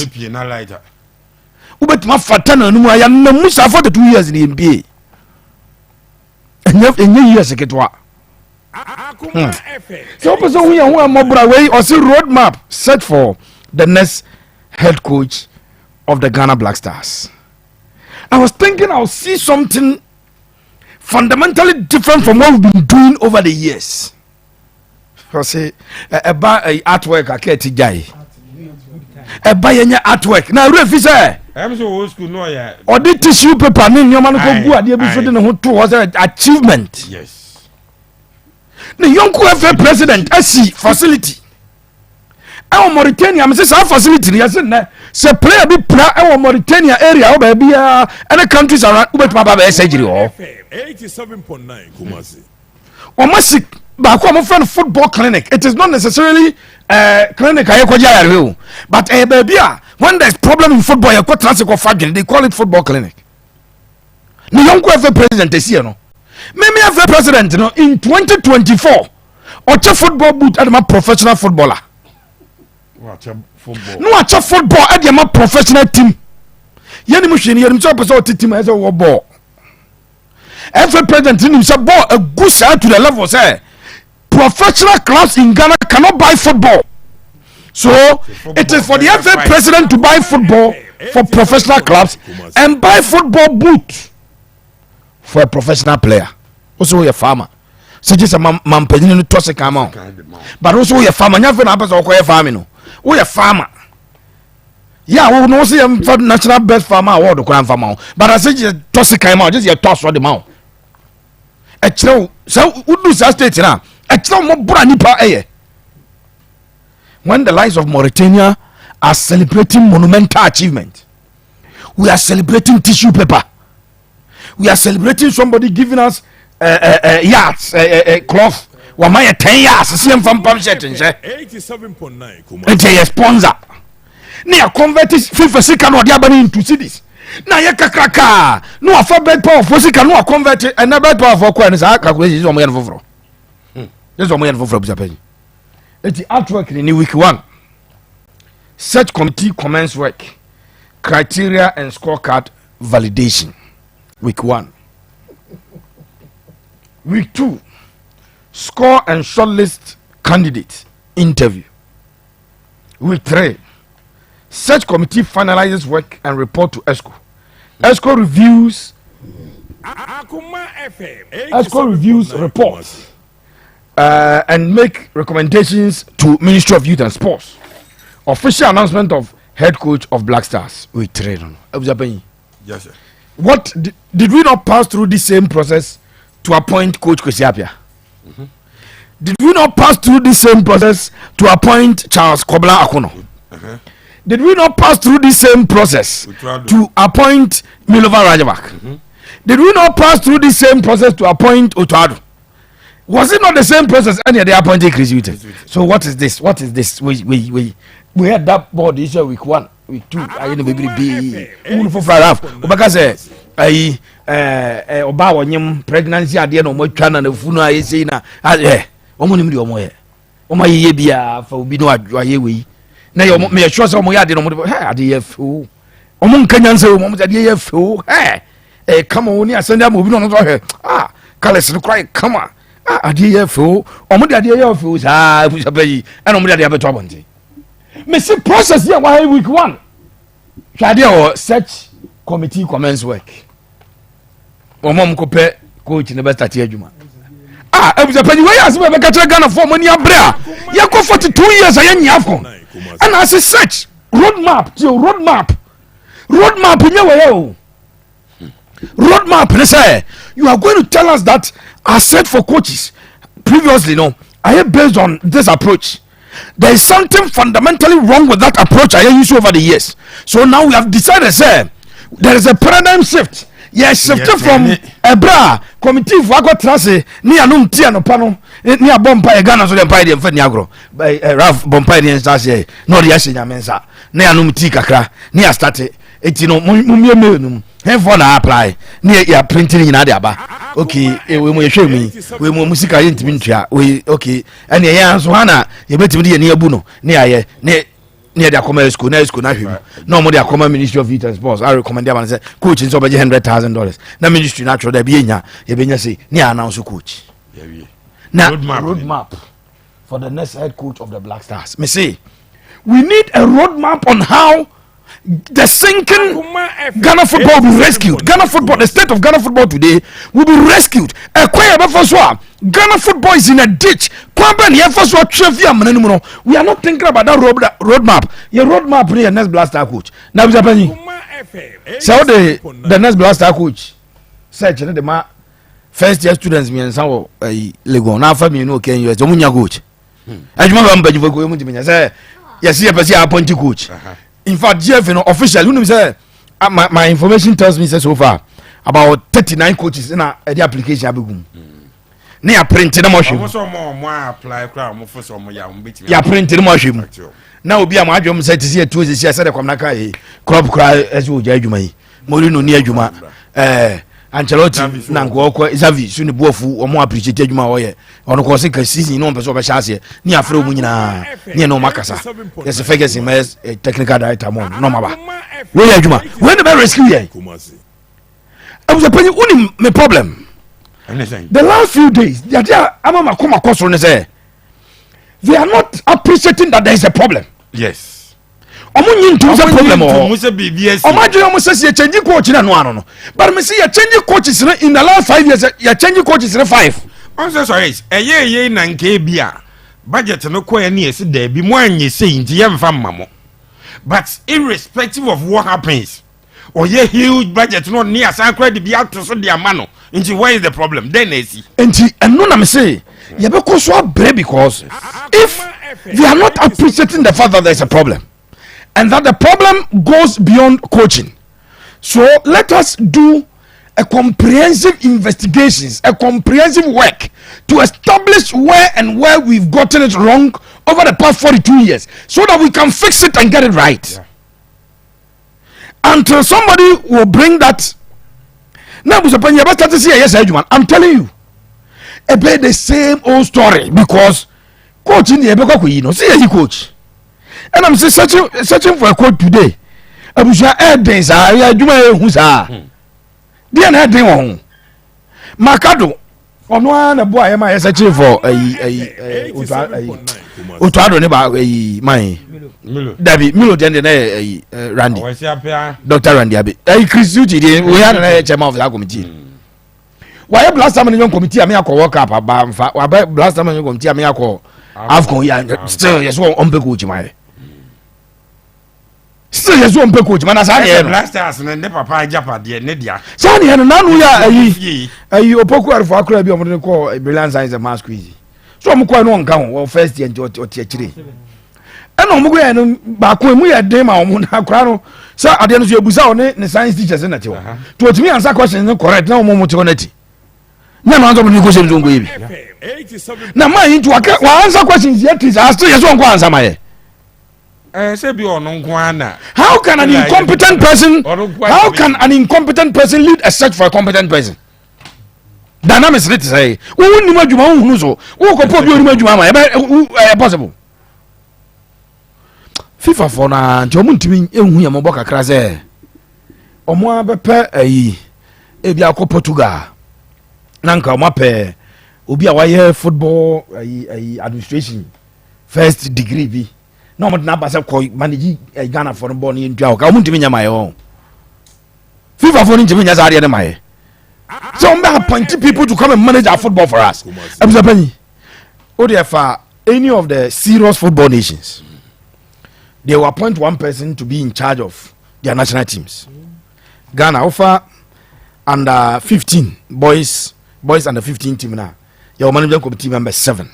[SPEAKER 6] Ubet ma fatana no ya na musa for the 2 years in the NBA. And years eketwa. So person we who mobra way or see roadmap set for the next head coach of the Ghana Black Stars. I was thinking I'll see something fundamentally different from what we've been doing over the years. I say artwork aketi jai eba yenya artwork na refi say
[SPEAKER 2] am so old school no ya
[SPEAKER 6] or the tissue paper ni nyoma no ko gu ade bi so de ne ho to was achievement.
[SPEAKER 2] Yes
[SPEAKER 6] the young FA president asi facility e Mauritania me say facility ya say na say player bi pra e Mauritania area o ba bia any countries around ubetuma ba surgery o
[SPEAKER 4] 87.9 Kumasi
[SPEAKER 6] o masik baako a mo friend football clinic. It is not necessarily clinic aye kwaja yare o, but baby when there's problem in football you go transit go fagin, they call it football clinic. Ni yonko FA president esi no. Me FA president no in 2024 oche football boot at my professional footballer. No acha football at my professional team. Yeni mo hwe ni yeni so person team ese wo ball. FA president ni say ball a good side to the level say professional clubs in Ghana cannot buy football. So it is for the FA president to buy football for professional clubs and buy football boot for a professional player. Also a farmer. So just a man penny to toss a camel. But also a farmer, never happens or a farming. No. We a farmer. Yeah, we no see him for national best farmer award or grand farmer. But I say just toss a camel, just your toss for the mouth. A chill, so would do such state now. A chill more brand new. When the lives of Mauritania are celebrating monumental achievement, we are celebrating tissue paper. We are celebrating somebody giving us yards, cloth. Why 10 yards? See him from pump set and say 87.9. It's a sponsor. Near converted FIFA second or the other into cities. Now you kaka no a for bed power for second no converted and a bed power for coins. I calculate on my for. There's on my for Japan. It's the artwork in week 1. Search committee commence work. Criteria and scorecard validation. Week 1. Week 2. Score and shortlist candidate interview. Week 3. Search committee finalizes work and report to ESCO. ESCO reviews. ESCO reviews reports. And make recommendations to Ministry of Youth and Sports. Official announcement of head coach of Black Stars. We trade on.
[SPEAKER 2] Yes, sir.
[SPEAKER 6] What did we not pass through the same process to appoint Coach Kwesiapia? Mm-hmm. Did we not pass through the same process to appoint Charles Kobla Akono? Uh-huh. Did we not pass through the same process to appoint Milova Rajabak? Mm-hmm. Did we not pass through the same process to appoint Otuado? Was it not the same process any other appointed Chris Wheaton? So what is this? What is this? We had that board issue week 1, week 2. I know baby be for Friday. Obaka say oba wonyem pregnancy ade na omotwa na funu aye sei na omo nim de omo ye. Omo ye bia fa obi no aye we. Na ye me sure say omo ye ade no omo de ade ye fu. Omo nkanya nse omo ade ye fu. Come on ni asende am obi no so Carlos no cry come on. Ade ye fu. Omo de ade ye fu sa busabayi. And omo de ade abeto abonte. Me see process here why week 1. Shade or search committee commence work. Omom ko pe coach ne best ati adwuma. Busabayi we ask me be ka Ghana for money abra. Ye ko 42 years aye nyafko. And as a search roadmap nye we o. Roadmap they say you are going to tell us that I said for coaches previously no I have based on this approach. There is something fundamentally wrong with that approach I used over the years. So now we have decided say there is a paradigm shift. Yes, shifted from Ebra committee for Agua Trase ni anum tia no pano ni abompa e Ghana so dem pai dem fe ni agro Ralph bompa ni start no de yase nyamensa ni anum ti kakra ni a start eti no mumie num henfo na apply ni ya printing nyina de aba okay we mo yehwe mi we mo musika ye ntimi ntua we okay ene ye anso hana ye betimi de ni abu no ni aye ni near the Akoma school, na school na him. No more the Akoma Ministry of Youth and Sports. I recommend them and say, coach in so much $100,000. Na ministry natural there be nya, ye be nya say, ni announce coach. Now roadmap for the next head coach of the Black Stars. Me say, we need a roadmap on how the sinking Ghana football will be rescued. Ghana football, the state of Ghana football today will be rescued. Ghana football is in a ditch. We are not thinking about that roadmap. Your roadmap is the next blaster coach. Now, so the next blaster coach search the first year students me and some Lego. Now for me, no can you as a coach. I remember you going to me. Say, yes, yes, appointed coach. In fact, Jeff, official, you know, say, my information tells me so far about 39 coaches in the application. ne ya print na mo hwem
[SPEAKER 2] Almost more apply crowd more for some ya mbiti.
[SPEAKER 6] ya print na mo hwem na obi a mo adwom say tisi etu osisi ase de kwamna ka yi crop cry ese oja adwuma yi Mourinho ni adwuma Ancelotti na ngo ko Xavi so ne boafu omo appreciate adwuma wo ye ono ko se ka season no pese oba ase ni afre mu nyina ni no makasa yes Ferguson mes technical director mo no maba we adwuma we ne be rescue ye I was opinion uni me problem the last few days they are ama Akoma koso ne say they are not appreciating that there is a problem.
[SPEAKER 2] Yes.
[SPEAKER 6] Omo nyin to say problem o.
[SPEAKER 2] Omo say BBS.
[SPEAKER 6] Omo adwe omo say you change coach na no ano no. But me say you change coaches in the last 5 years you change coaches 5.
[SPEAKER 2] On say sorry. Eye na nke bia. Budget no ko ya na esi da bi mo anye say nti ye mfa mmamo. But irrespective of what happens, or ye huge budget no near san credit be out to so the amano. Nti where is the problem? Then esi.
[SPEAKER 6] Nti eno na me say you be ko so abre because if they are not appreciating the fact that there is a problem and that the problem goes beyond coaching, so let us do a comprehensive investigations, a comprehensive work to establish where we've gotten it wrong over the past 42 years so that we can fix it and get it right. Yeah. Until somebody will bring that. Now I'm telling you about the same old story because coach in the you know see any coach and I'm searching for a coach today. Abusha Edens are who's dear na den won Makado ono na boy am I searching for Otuado ne ba man Dabi Milo den na Randy Dr. Randy abi Chris Uti dey we had na chairman of that committee why blast time in committee am yakọ work up aba mfa why blast time in committee am yakọ Afcon ya still yes one on be coach my still yes one pe coach man asa na
[SPEAKER 2] blasters ne papa japa de ne dia
[SPEAKER 6] sa na nanu ya ayi opoku arfo akura bi omde ko brilliant science and math quiz so mo ko no nka ho first year nti oti akire ena mo go ya no ba ko mu ya den ma mo na akura no sa ade no so ebusa o ne science teachers na te ho to otimi answer question no correct na mo te ho na ti na no answer mo ni ko se nzo ngo yebi na ma yin to wa answer questions yet is still yes one go answer my
[SPEAKER 2] say be on nkwanda.
[SPEAKER 6] How can an incompetent person lead a search for a competent person? Dynamics let say we won't know adwuma hu so we ko po bi onima adwuma ma possible FIFA for na nti omo ntimi ehu ya mobo kakra say omo abepe e bia ko Portugal nanka omo pe obi a waye football administration first degree bi no mo na ba se ko manage Ghana for ball ni ntua ka omo ntimi nyama ye FIFA for ntimi nya za de ma so we appoint people to come and manage our football for us. Any of the serious football nations, they will appoint one person to be in charge of their national teams. Ghana offer under 15 boys under 15 team now. Your management committee member 7.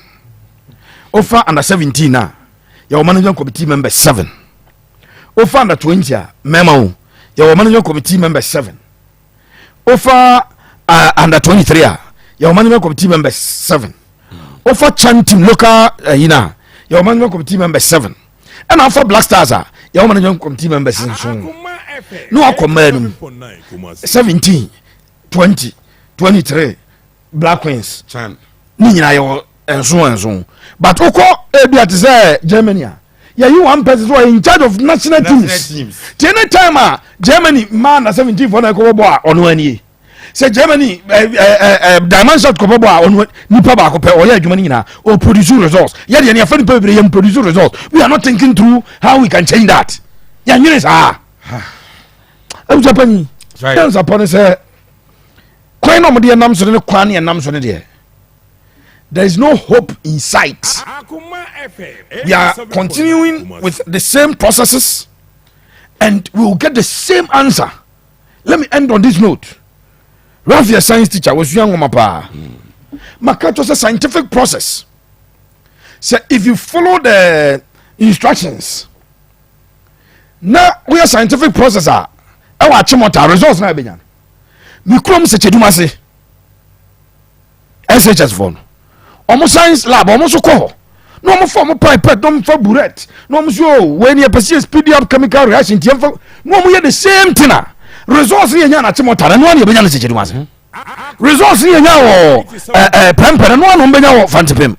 [SPEAKER 6] Offer under 17 now. Your management committee member 7. Offer under 20 memo. Your management committee member 7. Offer under 23 your management committee member 7 offer chan team local your management committee member 7 and offer black stars your management committee members so no akomma 17 20 23 black queens
[SPEAKER 2] chan
[SPEAKER 6] ni nyina yo enso but oko ebi at say Germany you one person who in charge of national teams any time Germany man 17 for na ko bo ono ani say Germany diamond shot ko bobo on nipa ba ko pe o ya adwuma nyina o produce results ya de ne afa nipa be ya produce results we are not thinking through how we can change that ya nyine sa am japani dan sapone say kwan no mo de nam so ne kwan ne nam so ne de there is no hope in sight. We are continuing with the same processes and we will get the same answer. Let me end on this note. Rafi, a science teacher, was young mapa. Makato is a scientific process. So if you follow the instructions, now we are scientific processor. Our chimota results na benyan. We come se cheduma se. SHS for no ɔmo science lab ɔmo so kɔ hɔ na ɔmo fa ɔmo pipette na ɔmo fa burette na ɔmo so wei ni ɛpɛ speed up chemical reaction tiɛ fa na ɔmo yɛ the same thing a results ni yɛ nya na kyɛ mɔta na ɛno ani yɛbɛnya no sɛkyɛ mu ase results ni yɛ nya wɔ pɛmpɛ na ɛno ano bɛnya wɔ fantipem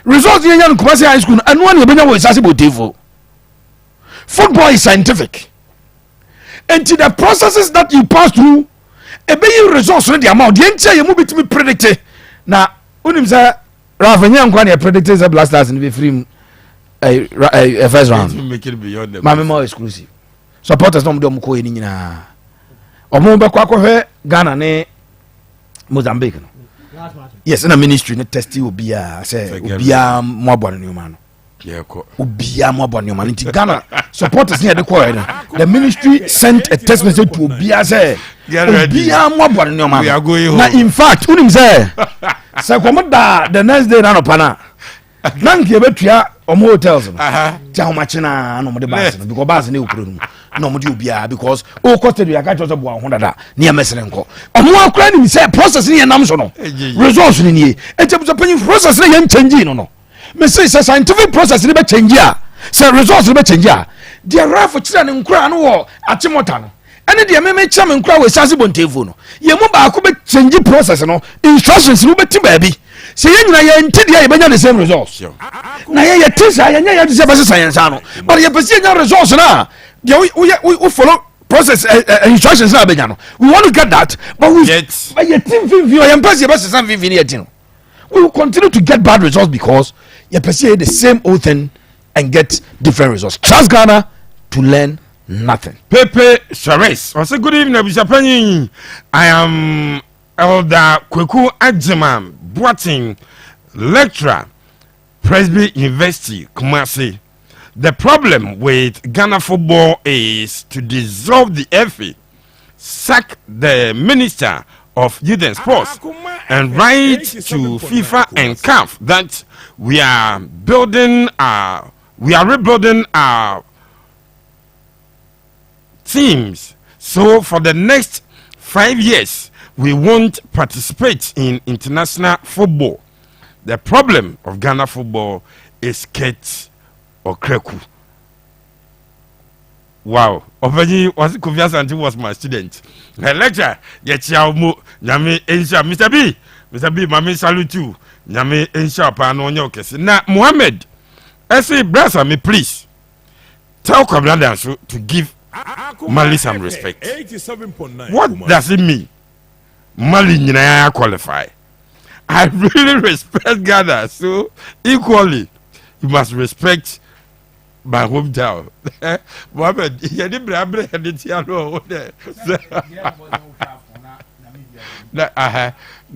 [SPEAKER 6] results ni yɛ nya no Kumasi high school na ɛno ani yɛbɛnya wɔ Isase Botefo. Football is scientific and the processes that you pass through ɛbɛyi results no de ama wo deɛ nkyɛ yɛ mu bitumi predict na wonim sɛ Rafa nyɛ nkwa ne yɛ predict sɛ Blasters no bɛfiri mu first round mame ma exclusive supporters na ɔmde ɔmo kɔɛ no nyinaa ɔmo bɛkɔ akɔhwɛ Ghana ne Mozambique no yes na ministry no testi obiaa sɛ obiaa moaboa no nneɔma no obiaa moaboa no nneɔma no nti Ghana supporters ne yɛde kɔɛ no the ministry sent a text message to obiaa sɛ obiaa moaboa no nneɔma no na in fact wonim sɛ sɛ kɔmo da the next day na nɔpa no na nka yɛbɛtua ɔmo hotels no ti ahomakye na ɔmode bus no because bus no ɛwokuro no mu na ɔmode obiaa because wokɔ stadium yɛka kyerɛ sɛ boa ho dada ne yɛmɛsere nkɔ ɔmo akora nim sɛ process ne yɛnam so no results no nie ɛnti sɛ panyi process ne yɛnkyɛngyi no no mese sɛ scientific process ne bɛkyɛngyi a sɛ results ne bɛkyɛngyi a deɛ rafo kyerɛ ne nkora no wɔ akyemɔta no ɛne deɛ memekyerɛ me nkora wɔ Isase Botefo no yɛmu baako bɛkyɛngyi process no instructions no wobɛti baabi sɛ yɛn nyina yɛnti deɛ yɛbɛnya the same results na yɛyɛ te saa yɛnyɛ yɛde sɛ bɛsesa yɛn saa no but yɛpɛ sɛ yɛnya results no a deɛ wo follow process instructions no a bɛnya no we want to get that but we yɛti mfimfini ɔ yɛmpɛ sɛ yɛbɛsesa mfimfini yɛti no we will continue to get bad results because yɛpɛ sɛ yɛyɛ the same old thing and get different results. Trust Ghana to learn nothing.
[SPEAKER 2] Pepe Suarez. I say good evening, Abushapani. I am Elder Kweku Ajima Boating, lecturer, Presby University, Kumasi. The problem with Ghana football is to dissolve the FA, sack the Minister of Youth and Sports, and write to FIFA and CAF that we are rebuilding our teams. So for the next 5 years, we won't participate in international football. The problem of Ghana football is Kate Okreku. Wow. Opeji was Kofi Asante was my student. My lecturer, Yetiamu, Nyame Ensha, Mr. B, Mami salute you. Nyame Ensha Pano Nyokes. Now, Mohammed, I say, brother, me please tell Commander to give Mali some respect. What does it mean? Mali Nyaya qualify. I really respect Ghana, so equally, you must respect my hometown. Mohammed, you didn't bring it.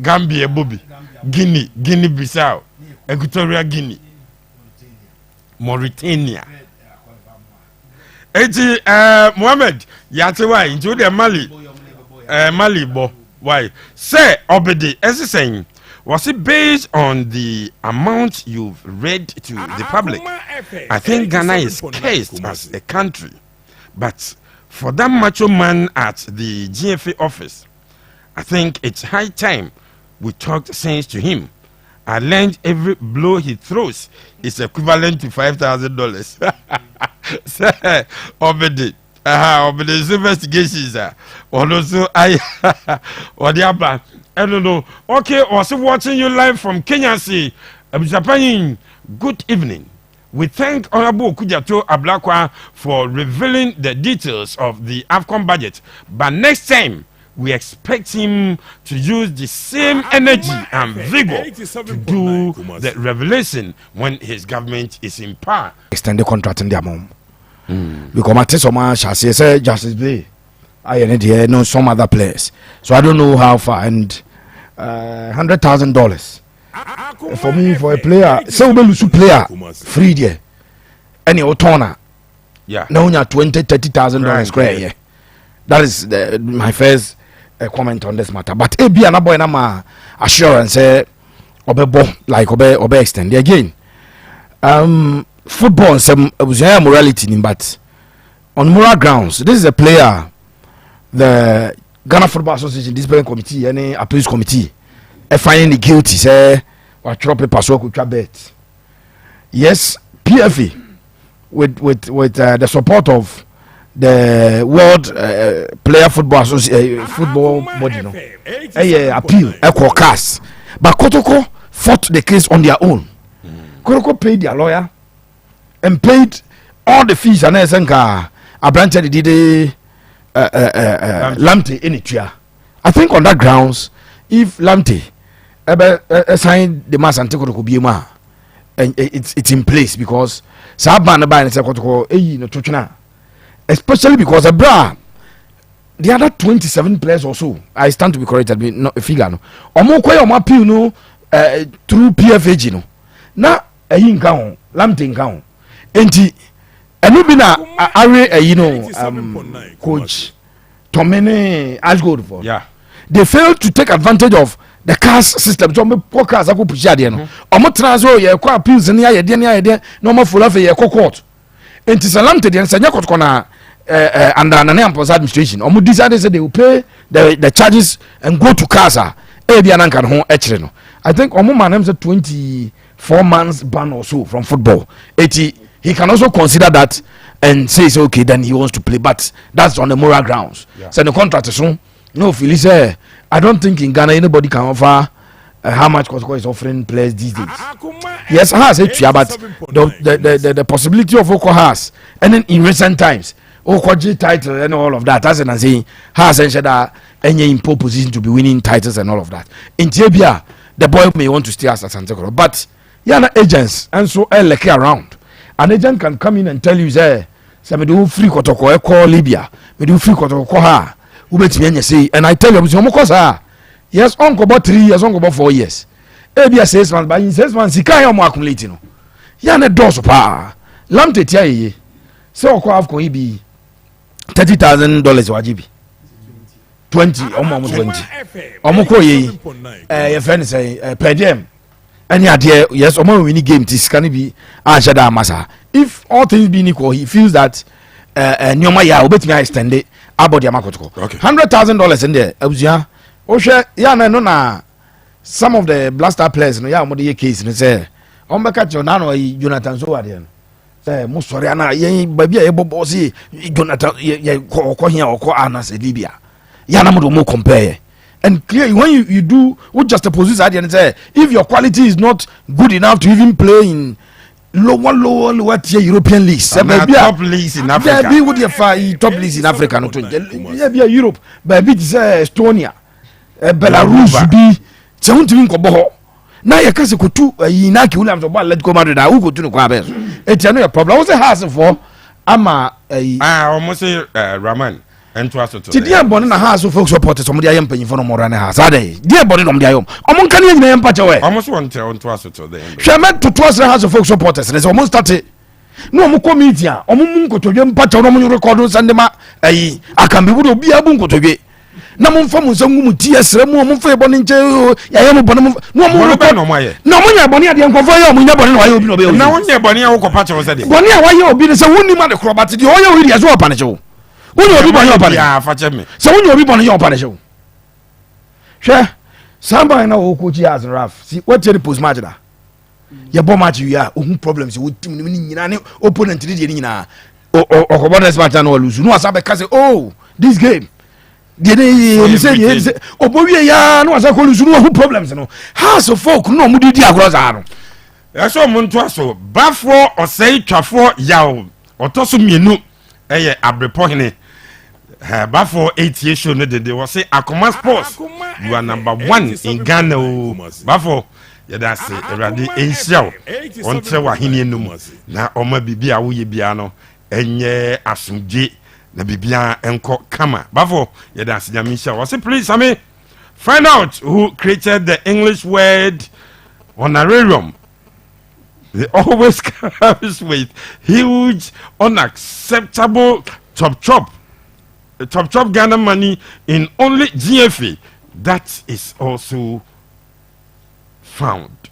[SPEAKER 2] Gambia, Bobby, Guinea, Bissau, Equatorial Guinea, Mauritania. Mohammed, Yatiwa, into the Mali, why? Say, Obedi, as saying, was it based on the amount you've read to the public? I think Ghana is cursed as a country. But for that macho man at the GFA office, I think it's high time we talked sense to him. I learned every blow he throws is equivalent to $5,000. Say, Obedi. The investigations also I don't know. Okay, also watching you live from Kenya. Say, Japan, good evening. We thank Honorable Kujato Ablakwa for revealing the details of the AFCON budget. But next time, we expect him to use the same energy and vigor to do the revelation when his government is in power.
[SPEAKER 6] Extend the contract in their mom. Because my test of my chassis say Justice Bay. I know some other players. So I don't know how far. And $100,000 for me, for a player, so we lose player free there. Any autona.
[SPEAKER 2] Yeah.
[SPEAKER 6] Now $20,000-$30,000 square. Yeah. That is my first comment on this matter. But it be another boy na assurance obebo like obe extend again. Football was morality, but on moral grounds, this is a player. The Ghana Football Association Discipline Committee, any appeals committee, finding the guilty say what drop paper so could bet. Yes, PFA with the support of the World Player Football football body, no, appeal cast, but Kotoko fought the case on their own. Kotoko paid their lawyer and paid all the fees and Esenka. A branch did Lamte in it. I think on that grounds, if Lamte signed the mass and Kotoko Biema, and it's in place because Saban by and Kotoko, no Tuchina. Especially because the other 27 players or so, I stand to be corrected, not a figure. No, or more quay on my appeal, no, through PFAG, no. Now, a yin gown, lambing gown. And you been a coach Tomene Ashgold for.
[SPEAKER 2] Yeah.
[SPEAKER 6] They failed to take advantage of the caste system. So, poor cars, I could push it, no. Or more transfer, yeah, quite appeals in the idea, no more full of a court. And to Salamte, and Sanyakot Kona. Under an administration, or decided they will pay the charges and go to Casa. I think Omuma names a 24 months ban or so from football. He can also consider that and says okay, then he wants to play, but that's on the moral grounds. Yeah. So the contract is no, Phyllis. I don't think in Ghana anybody can offer how much Kotoko is offering players these days. Yes, has it, but the possibility of Oko has, and then in recent times. Okoji title and all of that. As I'm saying, has ensured that any in pole position to be winning titles and all of that. In Tibia, the boy may want to stay as a Santecoro, but yana agents and so like around. An agent can come in and tell you, say me do free Kotoko, call Libya, me do free Kotoko ha. Who bet me say, and I tell you, yes, uncle about 3 years, uncle about 4 years. Ebia says man, but in 6 months, he can't accumulate. Yana does pa. Lamte tia so have be $30,000 wajibi 20 almost 20 omoko ye your friend say per diem any idea yes omo winning game this can be anshada masa if all things being equal he feels that nyoma ya obetimi extend it about the makotoko $100,000 in there abuzia ohwe ya na na some of the blaster players no ya mo the case no say ombeka jonano Jonathan so ade no musori ana ye babia ye bobosi Jonathan ye ko here or Anas Libya yana mo compare and clearly when you do what just a position at and say if your quality is not good enough to even play in lower tier European leagues
[SPEAKER 2] top leagues in Africa
[SPEAKER 6] be with your top leagues in Africa no be Europe baby Estonia Belarus be se won timi nkobo na ye kase kotu Inaki Williams oba let go Madrid who go to no kwa be eti no your problem what's the house for ama
[SPEAKER 2] almost Raman and to us to
[SPEAKER 6] ti dia bone na house folks support some dia yempanyi for no more na house ade dia bone no dia yom omo kan ye nyina yempa chewe
[SPEAKER 2] almost want to us to the
[SPEAKER 6] hwe met to us house folks supporters they almost start no omo committee a omo mu nkotodwe mpa chewe no mo record sandema akambe budo obi abu nkotodwe na mo mfa mo nsangu mu tie sere mo mfa ebo nche ya ye mo bone mo no mo record
[SPEAKER 2] no mo ye
[SPEAKER 6] na mo nya bone ade nkofo ye mo nya bone na wa ye obi no be
[SPEAKER 2] na wo nya bone a wo kopa chewe sade
[SPEAKER 6] bone a wa ye obi ne se wonni ma de krobat de o ye obi de so opa ne chewe woni obi bone opa ne
[SPEAKER 2] ya fa che me
[SPEAKER 6] se woni obi bone ye opa ne chewe hwe samba na wo ko chi as raf si what the post match da ye bo match wi a ohun problems wo tim ni nyina ne opponent ni de nyina o ko next match na lose no asabe ka say oh this game they say obowie ya no asa ko lose no problems no house of folk no mu didi agro za no
[SPEAKER 2] eso mo nto aso bafo osei twafo yawo otoso mienu eye abrepo hene bafo 8 years show no de was say Akoma Sports you are number 1 in Ghana bafo yada say erade enhia onte wa hene enum na oma bibia wo ye bia no enye asumje na bibia enko kama bafo yada say nyamisha was say please ame find out who created the English word honorarium. They always comes with huge unacceptable top Ghana money in only GFA. That is also found.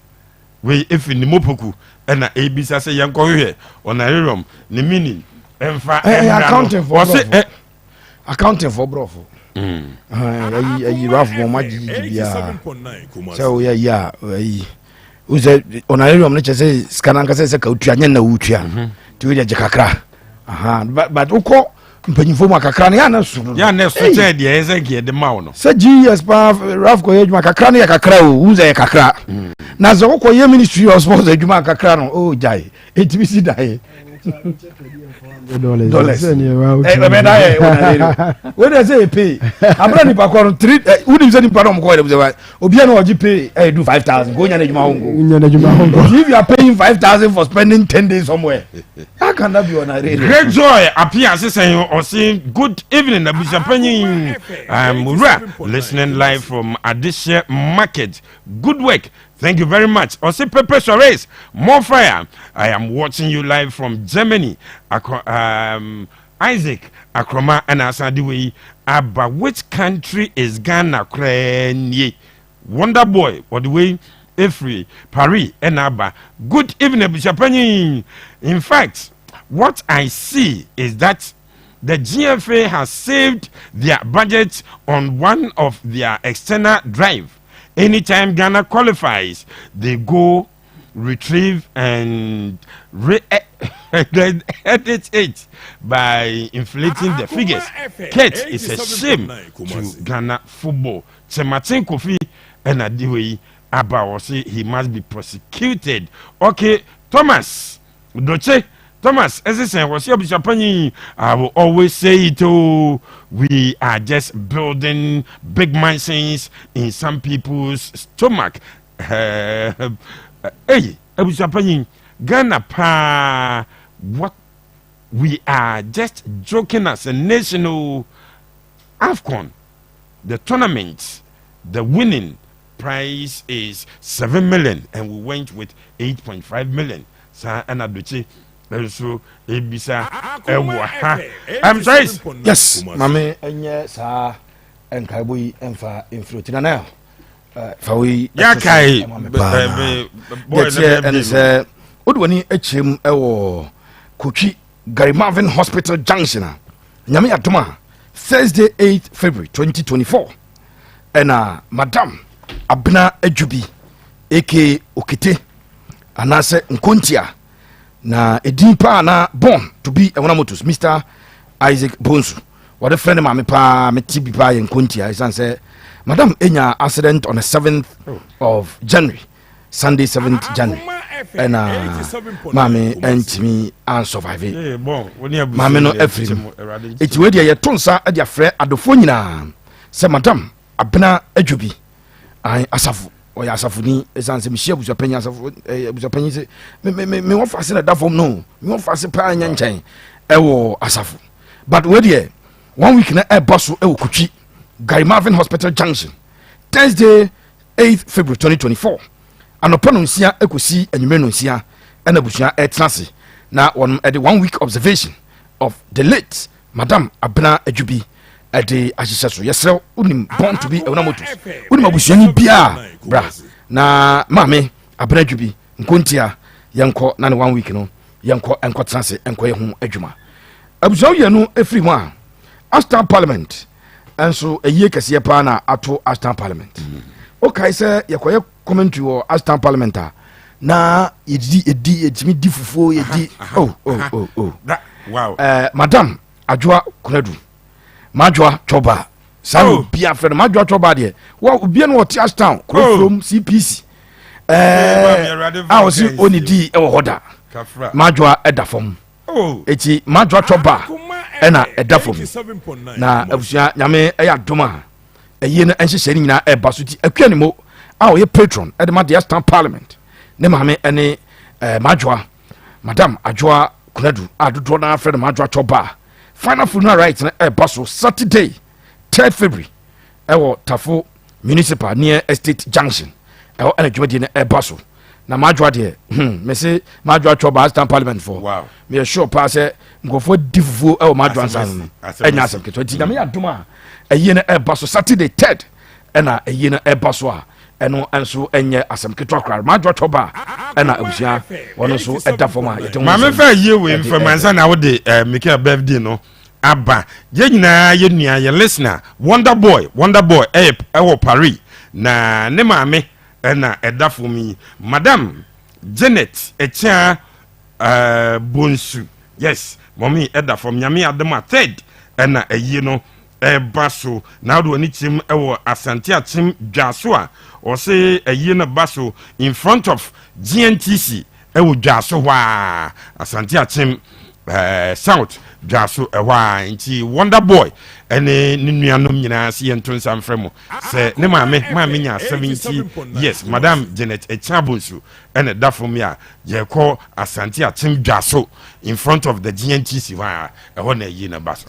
[SPEAKER 2] We if in the Mopoku and the ABC say yanko here honorarium the meaning
[SPEAKER 6] accounting for brofo ayi raf mo ma gigi bia so ya ya ayi uze onarium ne chese skana nka se ka utua nya na utua ti we je kakra but uko mpanyimfo mu kakra ne ya na su
[SPEAKER 2] che de eze ge de mawo no
[SPEAKER 6] se gs pa raf ko yejuma kakra ne ya kakra o uze kakra na zo ko ye ministry of sports ejuma kakra no o jai etibisi dai dollars when they say pay abra ni pa ko 3 wudi say ni pa no ko dey obi na oji pay do 5,000 go nya na juma hongo if you are paying 5,000 for spending 10 days somewhere how can that be on a radio
[SPEAKER 2] great joy appear saying or saying good evening abusapanyin listening live from Adisha Market. Good work. Thank you very much. Ose Pepe Suarez, more fire. I am watching you live from Germany. Isaac Akoma and Asadiwe. But which country is Ghana? Wonder Boy, or the way Efri, Paris, and Abba. Good evening, Bishop. In fact, what I see is that the GFA has saved their budget on one of their external drive. Anytime Ghana qualifies, they go retrieve and edit it by inflating the figures. Kate is a shame to Ghana football. Martin Kofi and Adiwe Abba say he must be prosecuted. Okay, Thomas Doche. Thomas, as I said, I will always say it. Oh, we are just building big mansions in some people's stomach. Hey, Ghana pa, what we are just joking as a national AFCON. The tournament, the winning prize is 7 million, and we went with 8.5 million. So, and so ebisa I'm sorry.
[SPEAKER 6] Yes, mame enye sa enkaboyi enfa influtina na fawi
[SPEAKER 2] yakai
[SPEAKER 6] boy and say odwani echem ewo Kochi Gary Marvin Hospital Junction nyame adoma Thursday 8th February 2024 and Madam Abna Ejubi aka Okete anase Nkontia na edin pa na born to be a motos Mr. Isaac Bonsu what a friend of mine pa me tibi pa yen kontia is say Madam enya accident on the 7th of January Sunday 7th January and mami entimi and survive mami no every it we dey tonsa e dey frɛ adofo nyina say Madam Abena Adwobi ai asafu oya asafuni esanse me hia busuapanya asafu busuapanya se me won fase na dafom no me won fase pa anya nchen ewo asafu but we dey 1 week na e bosso ewo Kochi Gary Marvin Hospital Junction Thursday 8th February 2024 anopa no nsia ekosi anwumre no nsia na busua etenase na won e the 1 week observation of the late Madam Abena Adwobi ade ahyehyɛ so yɛsrɛ unim born to be a motos unim abusuani bia bra na mame Abena Adwobi nkontia yɛnkɔ na ne 1 week no yɛnkɔ enkotrase enko yehu adwuma abusuawo yɛ no efiri mu a Aston Parliament enso eyie kɛseɛ pa na ato Aston Parliament okay sɛ yɛkɔyɛ commentary wɔ Aston Parliament na yedi etimi di fufuo yedi
[SPEAKER 2] wow
[SPEAKER 6] Madam Adwoa Kunadu Majwa Choba Sanu Bia friend Majwa Choba de wa bia no ti Ashtown from CPC I was only di e wo hoda Majwa edafom eti Majwa Choba e na edafom na abusua nyame e ya doma eye no enhyehyɛ ni nyina e basuti akwa ni mo a wo ye patron e de ma the Ashtown Parliament ne maame ene Majwa Madam Adwoa Kunadu adodo na friend Majwa Choba final funeral right na basso Saturday 3rd February ewo Tafo Municipal near Estate Junction ewo anadwumadi na basso na Majwa de me say Majwa Choba Aston Parliament for
[SPEAKER 2] wow
[SPEAKER 6] me sure pa say ngofo difufu ewo Majwa nsan enya asem keto ti na me adoma eye na basso Saturday 3rd na eye na basso a eno enso enye asem keto akra Majwa Choba na abusua wono so edafo ma
[SPEAKER 2] ma me fa ye we information na wo de make a birthday no aba ye nyinaa ye nua ye listener wonder boy ɛwɔ Paris na ne maame ɛna ɛdafo mi madam Janet Echa Bonsu yes mommy ɛdafo nyame adam a third ɛna ɛyi no ɛba so na do ani tim ɛwɔ Asante Atim dwaso a ɔse ɛyi no ba so in front of GNTC ɛwɔ dwaso wa Asante Atim South dwaso ɛwa nti wonder boy ɛne ne nuanom nyinaa se yɛnto nsa mfrɛ mo sɛ ne maame nya 70 yes madam Janet Echabonsu ɛne dafo mi a yɛkɔ Asante Atim dwaso in front of the GNTC wa ɛhɔ na yi na baso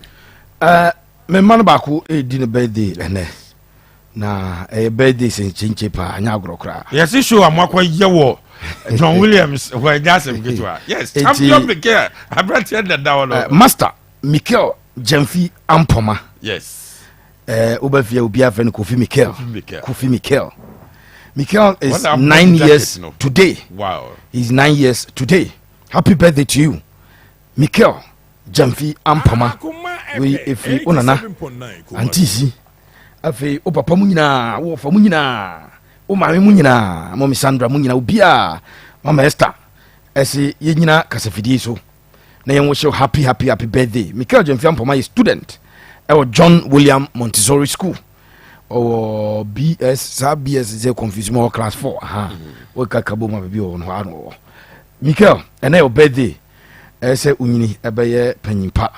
[SPEAKER 6] me man baako edi ne birthday ene na birthday sen chinche pa anya agrokra
[SPEAKER 2] yes show amakwa yewo John Williams who just getwa yes champion Mikel abrante da dawo
[SPEAKER 6] master Mikel Jamfi Ampoma
[SPEAKER 2] yes
[SPEAKER 6] obafia obi afen Kofi Mikel is 9 years today.
[SPEAKER 2] Wow,
[SPEAKER 6] he's 9 years today. Happy birthday to you Mikel Jamfi Ampoma. We efi onana antisi afi o papa mu nyina wo fa mu nyina o maame mu nyina mama Sandra mu nyina obi a mama Esther ese ye nyina kasafidie so na yen wo show happy birthday. Mikel Jamfi Ampoma is student John William Montessori School or BS is confuse more class 4 o kakabo ma bi o no ano Mikel ene your birthday ese unyini ebeye panyimpa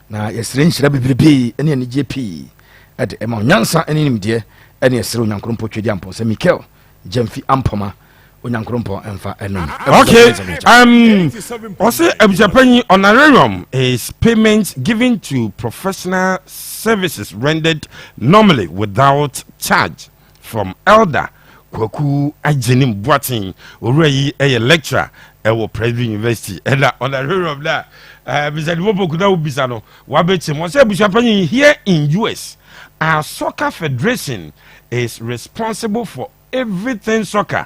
[SPEAKER 6] na yesere nhyira bebrebe ene ne JP at ema nyansa ene nimde ene yesere onyankrompo twedi ampo sɛ Mikel Jamfi Ampoma onyankrompo emfa enom.
[SPEAKER 2] Okay, also Japan honorarium is payment given to professional services rendered normally without charge from elder Kwaku Ajenim Boating already a lecturer at Private University and honorarium that Mr. Wobokuda Ubisano Wabeti Mose Bushapani here in US. Our soccer federation is responsible for everything soccer